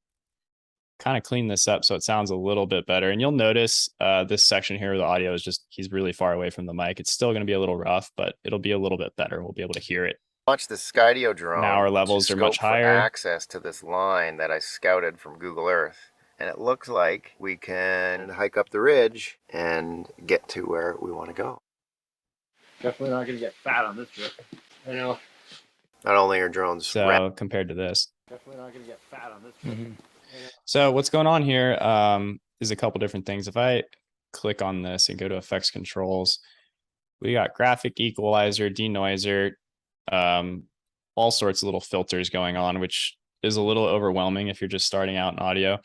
kind of clean this up so it sounds a little bit better. And you'll notice this section here where the audio is just, he's really far away from the mic. It's still going to be a little rough, but it'll be a little bit better. We'll be able to hear it. Launched the Skydio drone. Now our levels to are much scope for higher. access to this line that I scouted from Google Earth. And it looks like we can hike up the ridge and get to where we want to go. Definitely not gonna get fat on this trip. I know. Not only are drones rad, So compared to this. Definitely not gonna get fat on this trip. So what's going on here is a couple different things. If I click on this and go to effects controls, we got graphic equalizer, denoiser, all sorts of little filters going on, which is a little overwhelming if you're just starting out in audio.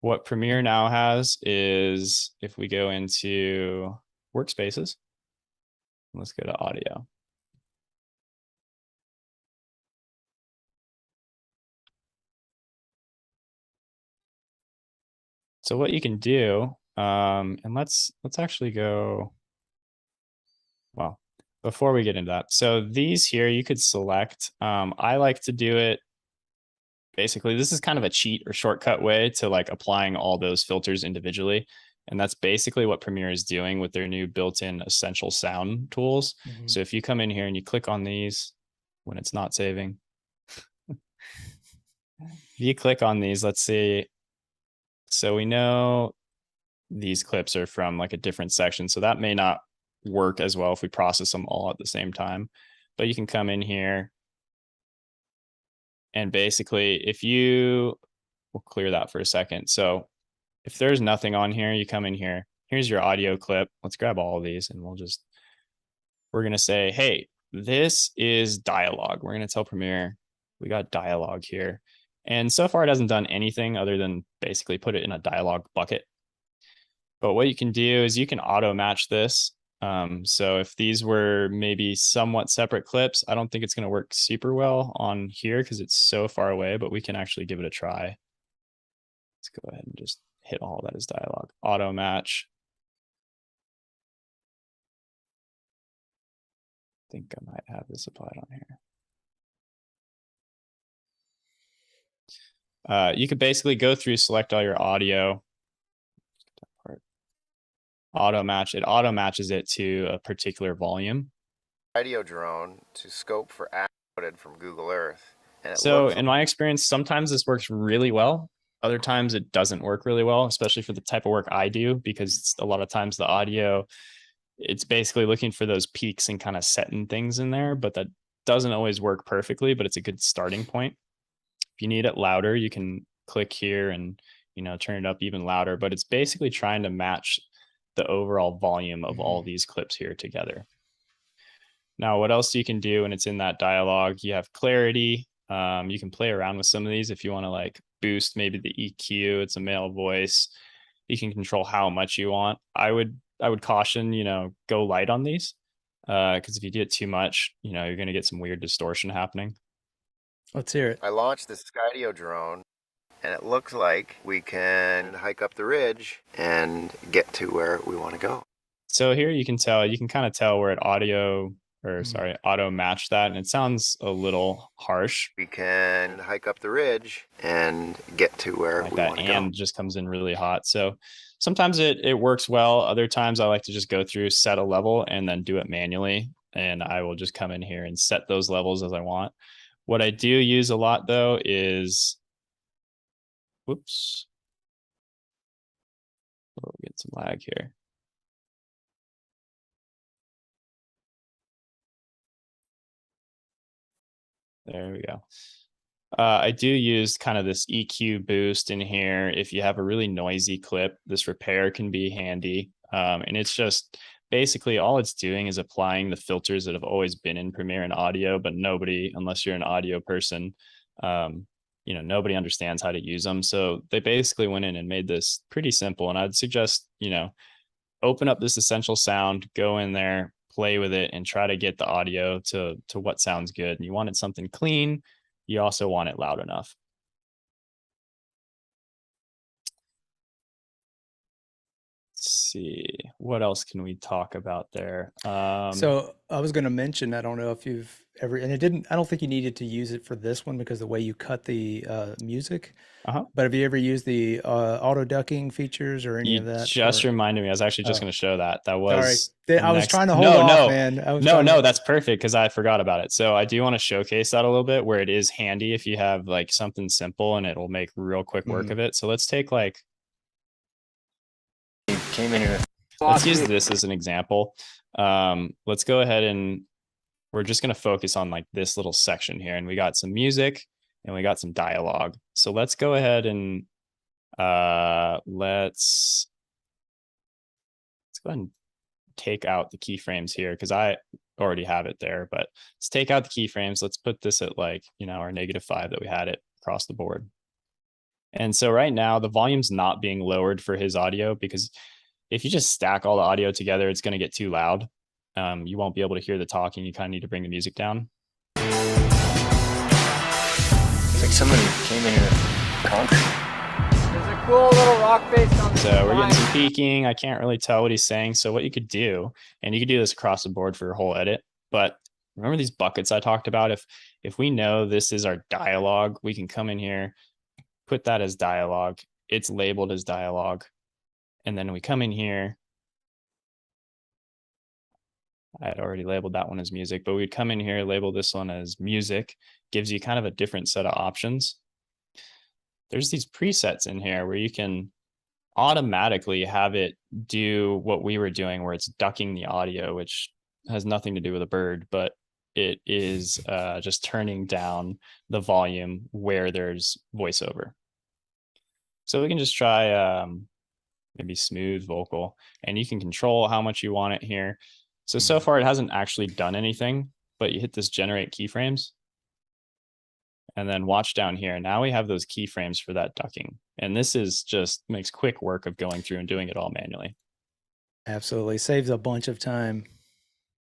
What Premiere now has is, if we go into workspaces, let's go to audio. So what you can do, and let's actually go, well, before we get into that. So these here, you could select, I like to do it, basically, this is kind of a cheat or shortcut way to like applying all those filters individually. And that's basically what Premiere is doing with their new built-in essential sound tools. So if you come in here and you click on these when it's not saving, if you click on these, let's see. So we know these clips are from like a different section. So that may not work as well if we process them all at the same time. But you can come in here and basically if you, we'll clear that for a second. So if there's nothing on here, you come in here, here's your audio clip. Let's grab all of these and we're going to say, hey, this is dialogue. We're going to tell Premiere, we got dialogue here. And so far it hasn't done anything other than basically put it in a dialogue bucket. But what you can do is you can auto match this. So if these were maybe somewhat separate clips, I don't think it's going to work super well on here because it's so far away, but we can actually give it a try. Let's go ahead and just hit all that as dialogue. Auto match. I think I might have this applied on here. You could basically go through, select all your audio. Auto match. It auto matches it to a particular volume. Skydio drone to scope for access from Google Earth. And So in my experience, sometimes this works really well. Other times it doesn't work really well, especially for the type of work I do, because a lot of times the audio, it's basically looking for those peaks and kind of setting things in there, but that doesn't always work perfectly, but it's a good starting point. If you need it louder, you can click here and, you know, turn it up even louder, but it's basically trying to match the overall volume of all these clips here together. Now, what else you can do when it's in that dialogue? You have clarity. You can play around with some of these if you want to like boost maybe the EQ. It's a male voice. You can control how much you want. I would caution, you know, go light on these because if you get too much, you know, you're going to get some weird distortion happening. Let's hear it. I launched the Skydio drone, and it looks like we can hike up the ridge and get to where we want to go. So here you can kind of tell where it auto match that, and it sounds a little harsh. We can hike up the ridge and get to where like we that, want to go. and just comes in really hot. So sometimes it works well. Other times I like to just go through, set a level, and then do it manually. And I will just come in here and set those levels as I want. What I do use a lot though is, whoops, we'll get some lag here. There we go. I do use kind of this EQ boost in here. If you have a really noisy clip, this repair can be handy. And it's just basically all it's doing is applying the filters that have always been in Premiere and audio, but nobody, unless you're an audio person, nobody understands how to use them. So they basically went in and made this pretty simple. And I'd suggest, open up this essential sound, go in there, play with it, and try to get the audio to what sounds good. And you want it something clean. You also want it loud enough. Let's see, what else can we talk about there? So I was going to mention, I don't know if you've ever, and I don't think you needed to use it for this one because the way you cut the music. But have you ever used the auto ducking features or any of that? Just reminded me. I was actually just going to show that. That was. Sorry. I was trying to hold off, man. No, that's perfect because I forgot about it. So I do want to showcase that a little bit, where it is handy if you have like something simple and it'll make real quick work of it. So let's take like. Came in here. Let's use this as an example. Let's go ahead and we're just going to focus on like this little section here, and we got some music and we got some dialogue. So let's go ahead and let's go ahead and take out the keyframes here because I already have it there, but let's take out the keyframes. Let's put this at like, our -5 that we had it across the board. And so right now the volume's not being lowered for his audio because if you just stack all the audio together, it's going to get too loud. You won't be able to hear the talking. You kind of need to bring the music down. It's like somebody came in here with concrete. There's a cool little rock face on the So we're getting some peaking. I can't really tell what he's saying. So what you could do, and you could do this across the board for your whole edit, but remember these buckets I talked about? If we know this is our dialogue, we can come in here, put that as dialogue. It's labeled as dialogue. And then we come in here. I had already labeled that one as music, but we'd come in here, label this one as music, gives you kind of a different set of options. There's these presets in here where you can automatically have it do what we were doing, where it's ducking the audio, which has nothing to do with a bird, but it is just turning down the volume where there's voiceover. So we can just try maybe smooth vocal, and you can control how much you want it here. So far it hasn't actually done anything, but you hit this generate keyframes and then watch down here. Now we have those keyframes for that ducking. And this is just makes quick work of going through and doing it all manually. Absolutely. Saves a bunch of time.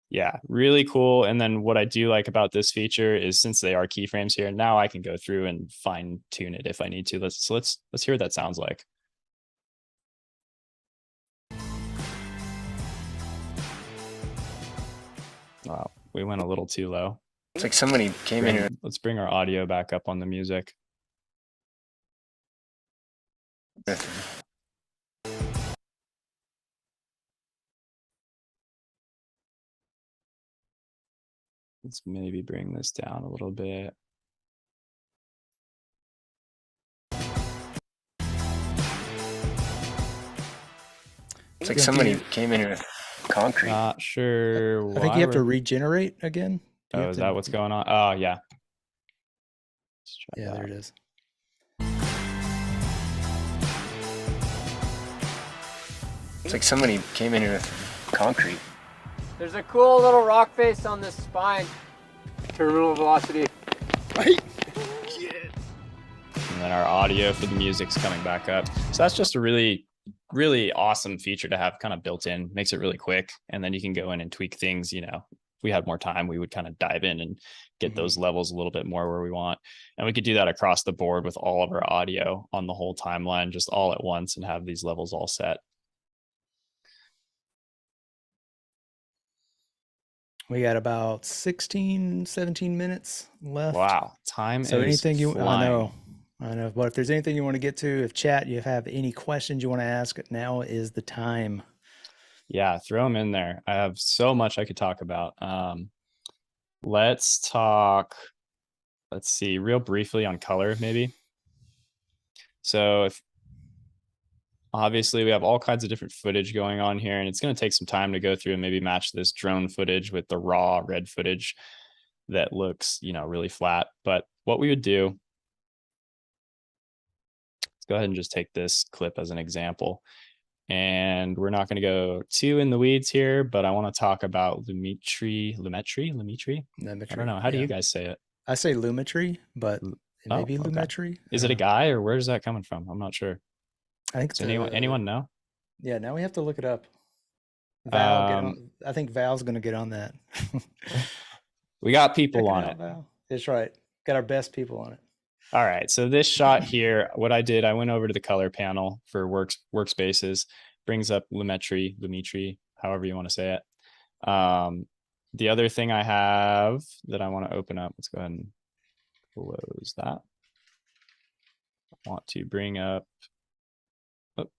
Yeah, really cool. And then what I do like about this feature is since they are keyframes here, now I can go through and fine tune it if I need to. Let's hear what that sounds like. Wow, we went a little too low. It's like somebody came in here. Let's bring our audio back up on the music. Let's maybe bring this down a little bit. It's like somebody came in here with concrete. Not sure why. I think you have to regenerate again. Oh, is that what's going on? Oh, yeah. Yeah, there it is. It's like somebody came in here with concrete. There's a cool little rock face on this spine. Terminal velocity. And then our audio for the music's coming back up. So that's just a really, really awesome feature to have kind of built in. Makes it really quick. And then you can go in and tweak things. If we had more time, we would kind of dive in and get those levels a little bit more where we want. And we could do that across the board with all of our audio on the whole timeline, just all at once, and have these levels all set. We got about 16, 17 minutes left. Wow, time So is anything you, flying. I know. But if there's anything you want to get to, if chat, you have any questions you want to ask, now is the time. Yeah, throw them in there. I have so much I could talk about. Let's talk, let's see, real briefly on color, maybe. So if obviously we have all kinds of different footage going on here, and it's going to take some time to go through and maybe match this drone footage with the raw red footage that looks, you know, really flat. But what we would do, let's go ahead and just take this clip as an example. And we're not going to go too in the weeds here, but I want to talk about Lumetri. I don't know. How do you guys say it? I say Lumetri, but it may be okay. Lumetri. Is it a guy, or where's that coming from? I'm not sure. I think Does anyone know? Yeah, now we have to look it up. Val, I think Val's going to get on that. We got people on it. Val. That's right. Got our best people on it. All right. So this shot here, what I did, I went over to the color panel for workspaces, brings up Lumetri, however you want to say it. The other thing I have that I want to open up, let's go ahead and close that. I want to bring up,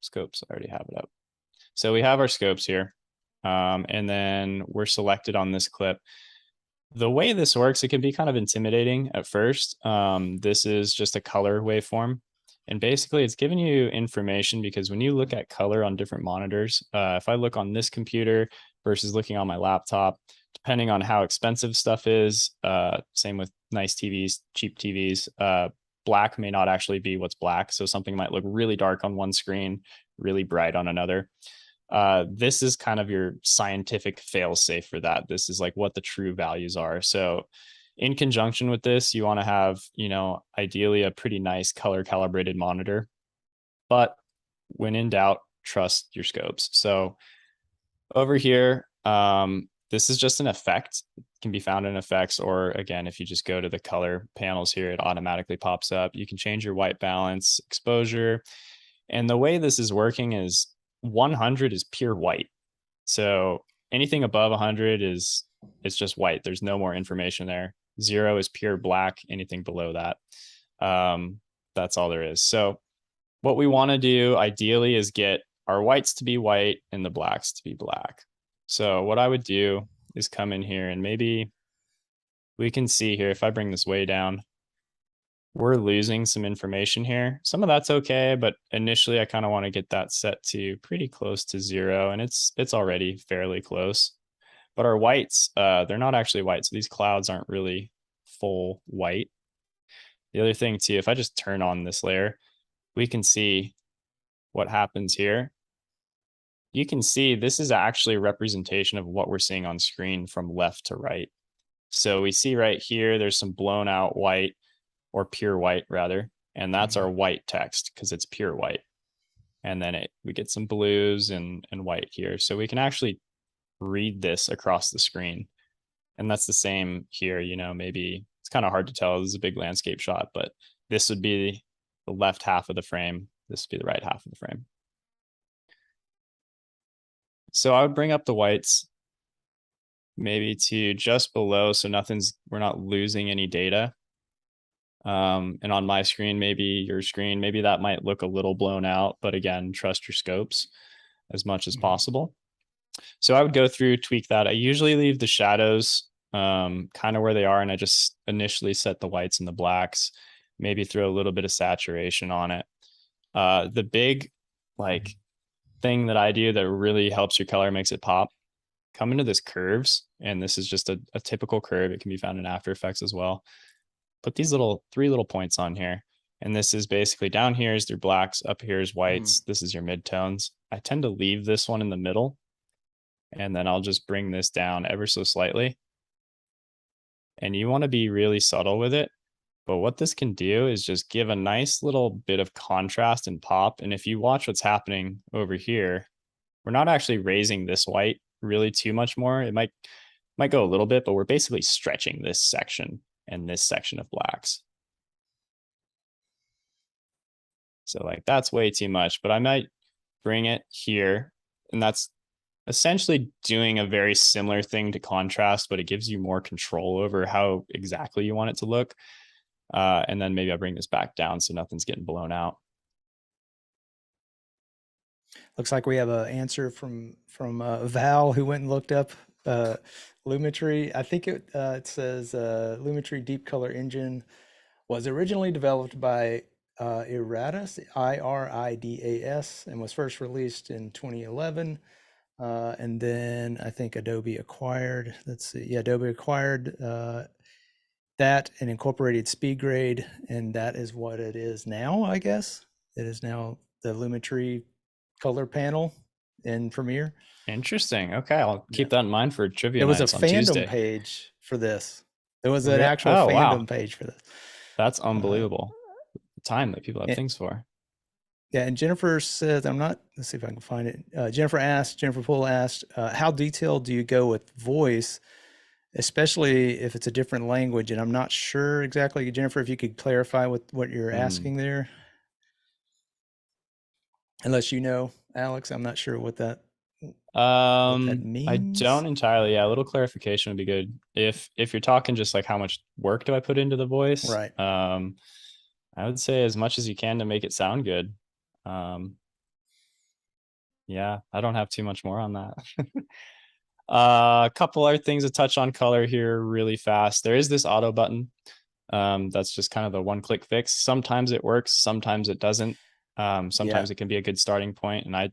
scopes. I already have it up. So we have our scopes here. And then we're selected on this clip. The way this works, it can be kind of intimidating at first. This is just a color waveform. And basically it's giving you information because when you look at color on different monitors, if I look on this computer versus looking on my laptop, depending on how expensive stuff is, same with nice TVs, cheap TVs, black may not actually be what's black. So something might look really dark on one screen, really bright on another. This is kind of your scientific fail-safe for that. This is like what the true values are. So in conjunction with this, you want to have, you know, ideally a pretty nice color calibrated monitor, but when in doubt, trust your scopes. So over here, this is just an effect. It can be found in effects, or again, if you just go to the color panels here, it automatically pops up. You can change your white balance, exposure. And the way this is working is 100 is pure white. So anything above 100 is just white. There's no more information there. 0 is pure black. Anything below that, that's all there is. So what we want to do ideally is get our whites to be white and the blacks to be black. So what I would do is come in here and maybe we can see here, if I bring this way down, we're losing some information here. Some of that's okay, but initially I kind of want to get that set to pretty close to 0, and it's already fairly close. But our whites, they're not actually white, so these clouds aren't really full white. The other thing too, if I just turn on this layer, we can see what happens here. You can see this is actually a representation of what we're seeing on screen from left to right. So we see right here, there's some blown out white, or pure white rather, and that's our white text because it's pure white. And then we get some blues and white here. So we can actually read this across the screen. And that's the same here, you know, maybe it's kind of hard to tell. This is a big landscape shot, but this would be the left half of the frame. This would be the right half of the frame. So I would bring up the whites maybe to just below, so we're not losing any data. And on my screen, maybe your screen, maybe that might look a little blown out, but again, trust your scopes as much as possible. So I would go through, tweak that. I usually leave the shadows kind of where they are, and I just initially set the whites and the blacks, maybe throw a little bit of saturation on it. The big thing that I do that really helps your color, makes it pop, come into this curves, and this is just a typical curve. It can be found in After Effects as well. Put these three little points on here. And this is basically down here is your blacks, up here is whites. This is your midtones. I tend to leave this one in the middle. And then I'll just bring this down ever so slightly. And you want to be really subtle with it. But what this can do is just give a nice little bit of contrast and pop. And if you watch what's happening over here, we're not actually raising this white really too much more. It might go a little bit, but we're basically stretching this section and this section of blacks. So like that's way too much, but I might bring it here, and that's essentially doing a very similar thing to contrast, but it gives you more control over how exactly you want it to look. And then maybe I'll bring this back down so nothing's getting blown out. Looks like we have an answer from Val, who went and looked up Lumetri. I think it says Lumetri Deep Color Engine was originally developed by Iridas, Iridas, and was first released in 2011. And then I think Adobe acquired, let's see, yeah, Adobe acquired that and incorporated speed grade, and that is what it is now, I guess. It is now the Lumetri color panel in Premiere. Interesting. Okay, I'll keep that in mind for trivia. There was a nights on fandom Tuesday. page for this. There was an actual fandom page for this. That's unbelievable. The time that people have things for. Yeah, and Jennifer says, let's see if I can find it. Jennifer Poole asked, how detailed do you go with voice, especially if it's a different language? And I'm not sure exactly, Jennifer, if you could clarify what you're asking there. Unless you know, Alex, I'm not sure what that means. I don't entirely. Yeah, a little clarification would be good. If you're talking just like how much work do I put into the voice? Right. I would say as much as you can to make it sound good. Yeah, I don't have too much more on that. A couple other things to touch on color here really fast. There is this auto button. That's just kind of the one-click fix. Sometimes it works, sometimes it doesn't. Sometimes it can be a good starting point, and I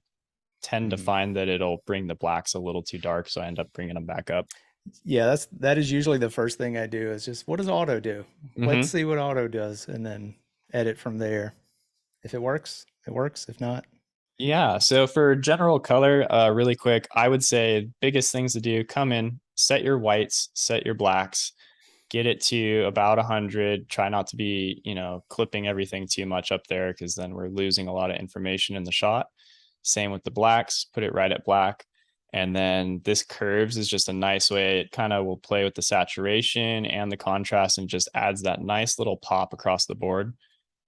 tend to find that it'll bring the blacks a little too dark, so I end up bringing them back up. Yeah, that is usually the first thing I do, is just, what does auto do? Let's see what auto does, and then edit from there. If it works, it works. If not, yeah. So for general color, really quick, I would say biggest things to do: come in, set your whites, set your blacks, get it to about 100. Try not to be, clipping everything too much up there, because then we're losing a lot of information in the shot. Same with the blacks, put it right at black. And then this curves is just a nice way. It kind of will play with the saturation and the contrast and just adds that nice little pop across the board.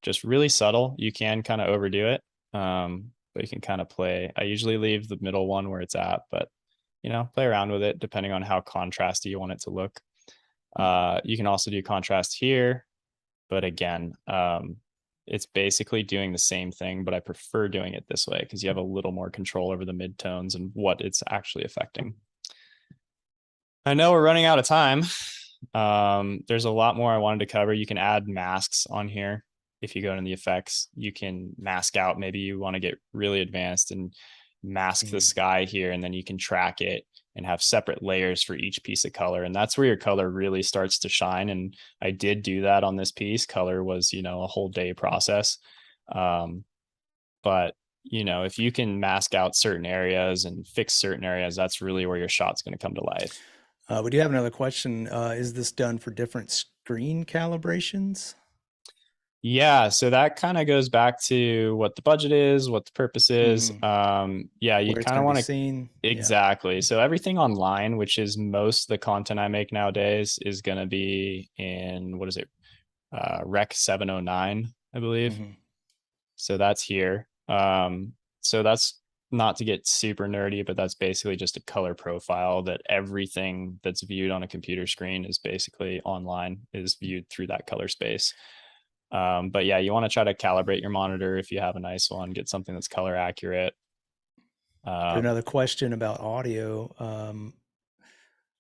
Just really subtle. You can kind of overdo it, but you can kind of play. I usually leave the middle one where it's at, but play around with it depending on how contrasty you want it to look. You can also do contrast here, but again, it's basically doing the same thing, but I prefer doing it this way because you have a little more control over the midtones and what it's actually affecting. I know we're running out of time. There's a lot more I wanted to cover. You can add masks on here. If you go into the effects, you can mask out. Maybe you want to get really advanced and mask the sky here, and then you can track it and have separate layers for each piece of color. And that's where your color really starts to shine. And I did do that on this piece. Color was, a whole day process. But, if you can mask out certain areas and fix certain areas, that's really where your shot's going to come to life. We do have another question. Is this done for different screen calibrations? Yeah, so that kind of goes back to what the budget is, what the purpose is. Yeah, you kind of want to exactly. So everything online, which is most of the content I make nowadays, is going to be in Rec 709, I believe. So that's here. So that's not to get super nerdy, but that's basically just a color profile that everything that's viewed on a computer screen is basically online, is viewed through that color space. But yeah, you want to try to calibrate your monitor if you have a nice one, get something that's color accurate. Another question about audio.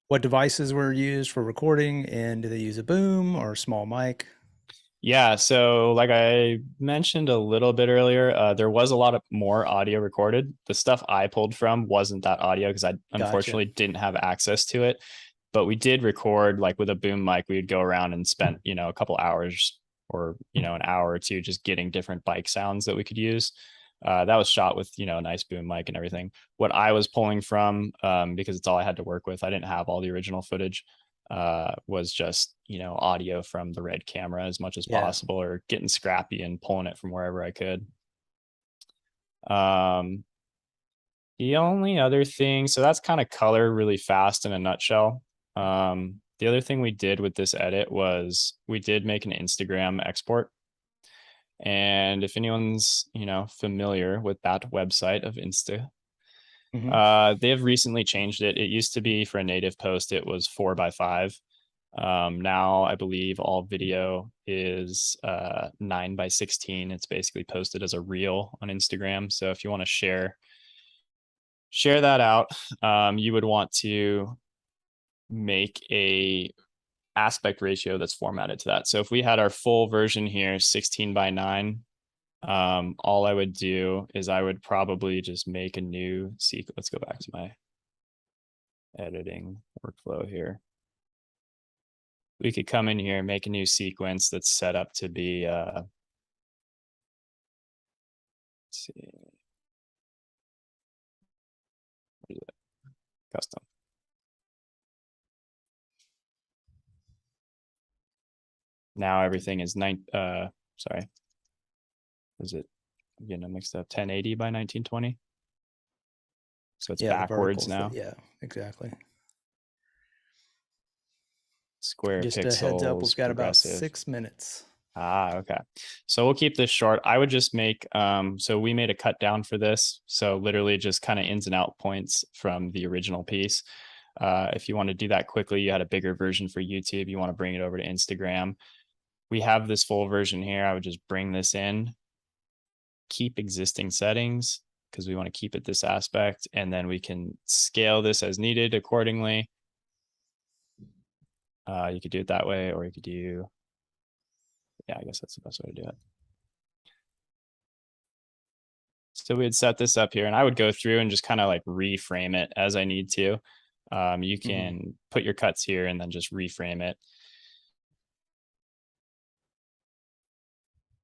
What devices were used for recording, and do they use a boom or a small mic? Yeah, so like I mentioned a little bit earlier, there was a lot of more audio recorded. The stuff I pulled from wasn't that audio because I unfortunately didn't have access to it. But we did record like with a boom mic. We would go around and spend, a couple hours or an hour or two just getting different bike sounds that we could use. That was shot with a nice boom mic and everything. What I was pulling from, because it's all I had to work with, I didn't have all the original footage, was just audio from the Red camera as much as possible, or getting scrappy and pulling it from wherever I could. The only other thing, so that's kind of color really fast in a nutshell. The other thing we did with this edit was we did make an Instagram export. And if anyone's, familiar with that website of Insta, They have recently changed it. It used to be for a native post, it was 4:5. Now I believe all video is 9:16. It's basically posted as a reel on Instagram. So if you want to share that out, you would want to make a aspect ratio that's formatted to that. So if we had our full version here, 16:9, all I would do is I would probably just make a new sequence. Let's go back to my editing workflow here. We could come in here and make a new sequence that's set up to be, let's see, what is it? Custom. Now everything is sorry. Is it, again, I mixed up 1080 by 1920. So it's backwards now. Yeah, exactly. Square just pixels. Just a heads up, we've got about progressive. 6 minutes. Okay. So we'll keep this short. I would just make, so we made a cut down for this. So literally just kind of ins and out points from the original piece. If you want to do that quickly, you had a bigger version for YouTube, you want to bring it over to Instagram. We have this full version here. I would just bring this in, keep existing settings because we want to keep it this aspect, and then we can scale this as needed accordingly. You could do it that way, or you could do, yeah, I guess that's the best way to do it. So we'd set this up here, and I would go through and just kind of like reframe it as I need to. You can put your cuts here and then just reframe it.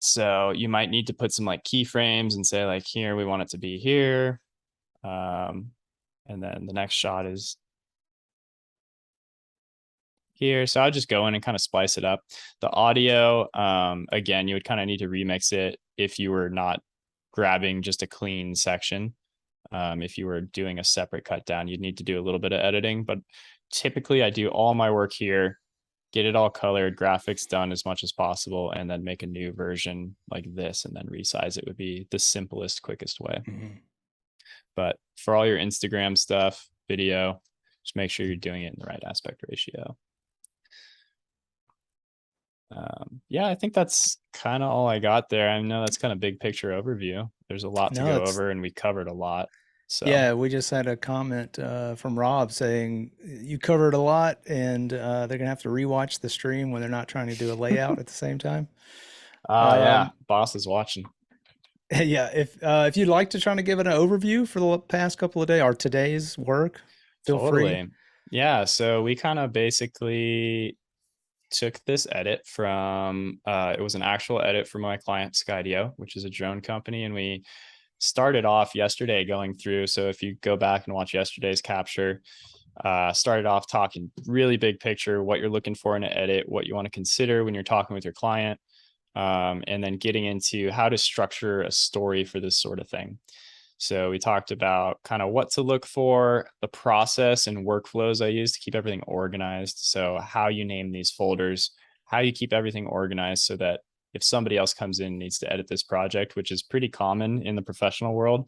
So you might need to put some like keyframes and say like, here, we want it to be here. And then the next shot is here. So I'll just go in and kind of splice it up. The audio, again, you would kind of need to remix it if you were not grabbing just a clean section. If you were doing a separate cut down, you'd need to do a little bit of editing, but typically I do all my work here, get it all colored, graphics done as much as possible, and then make a new version like this and then resize it would be the simplest, quickest way. But for all your Instagram stuff, video, just make sure you're doing it in the right aspect ratio. Yeah, I think that's kind of all I got there. I know that's kind of big picture overview. There's a lot to go over, and we covered a lot. So yeah, we just had a comment from Rob saying you covered a lot, and they're gonna have to rewatch the stream when they're not trying to do a layout at the same time. Yeah, boss is watching. Yeah, if you'd like to try to give it an overview for the past couple of days or today's work, feel free. Yeah, so we kind of basically took this edit from, it was an actual edit from my client Skydio, which is a drone company, and we started off yesterday going through. So if you go back and watch yesterday's capture, started off talking really big picture, what you're looking for in an edit, what you want to consider when you're talking with your client, and then getting into how to structure a story for this sort of thing. So we talked about kind of what to look for, the process and workflows I use to keep everything organized. So how you name these folders, how you keep everything organized so that if somebody else comes in and needs to edit this project, which is pretty common in the professional world,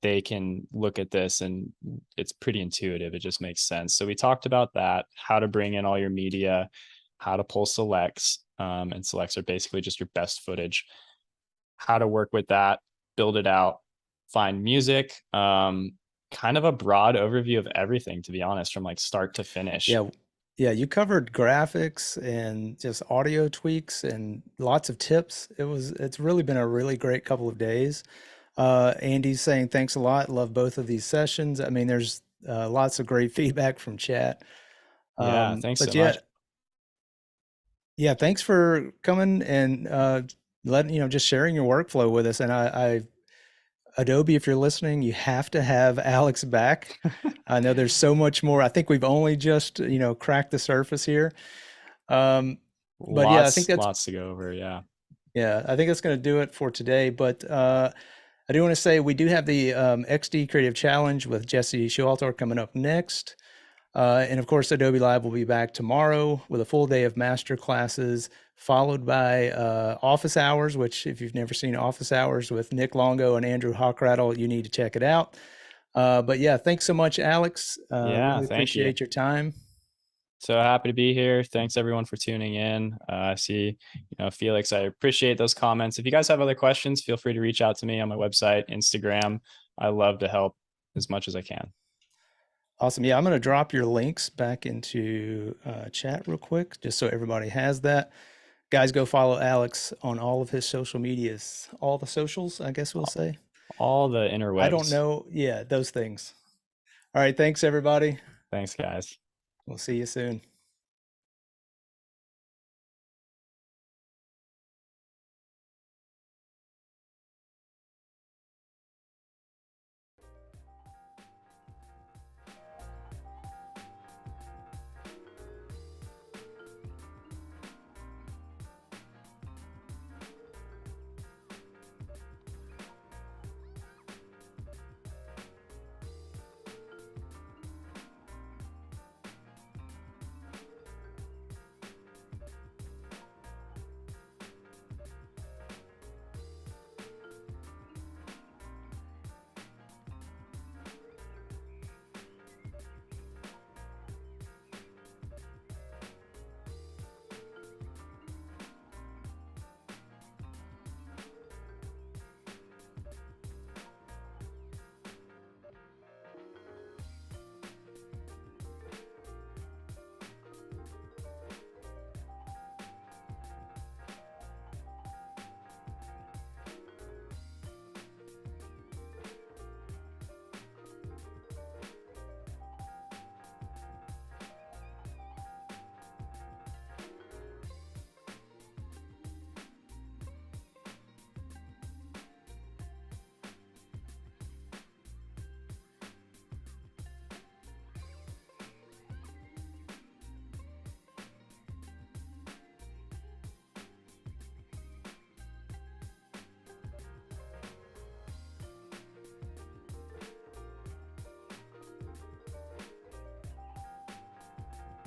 they can look at this and it's pretty intuitive. It just makes sense. So we talked about that, how to bring in all your media, how to pull selects, and selects are basically just your best footage, how to work with that, build it out, find music, kind of a broad overview of everything, to be honest, from like start to finish. Yeah, you covered graphics and just audio tweaks and lots of tips. It's really been a really great couple of days. Andy's saying thanks a lot. Love both of these sessions. I mean, there's lots of great feedback from chat. Yeah, thanks so much. Yeah, thanks for coming and just sharing your workflow with us. And Adobe, if you're listening, you have to have Alex back. I know there's so much more. I think we've only just, cracked the surface here. But yeah, I think that's lots to go over. Yeah. Yeah, I think that's going to do it for today. But I do want to say we do have the XD Creative Challenge with Jesse Showalter coming up next. And of course, Adobe Live will be back tomorrow with a full day of master classes, followed by office hours, which if you've never seen office hours with Nick Longo and Andrew Hockrattle, you need to check it out. But yeah, thanks so much, Alex. Yeah, Really thank you. appreciate your time. So happy to be here. Thanks everyone for tuning in. I see, Felix, I appreciate those comments. If you guys have other questions, feel free to reach out to me on my website, Instagram. I love to help as much as I can. Awesome. Yeah, I'm going to drop your links back into chat real quick, just so everybody has that. Guys, go follow Alex on all of his social medias, all the socials, I guess we'll say. All the interwebs. I don't know. Yeah, those things. All right. Thanks, everybody. Thanks, guys. We'll see you soon.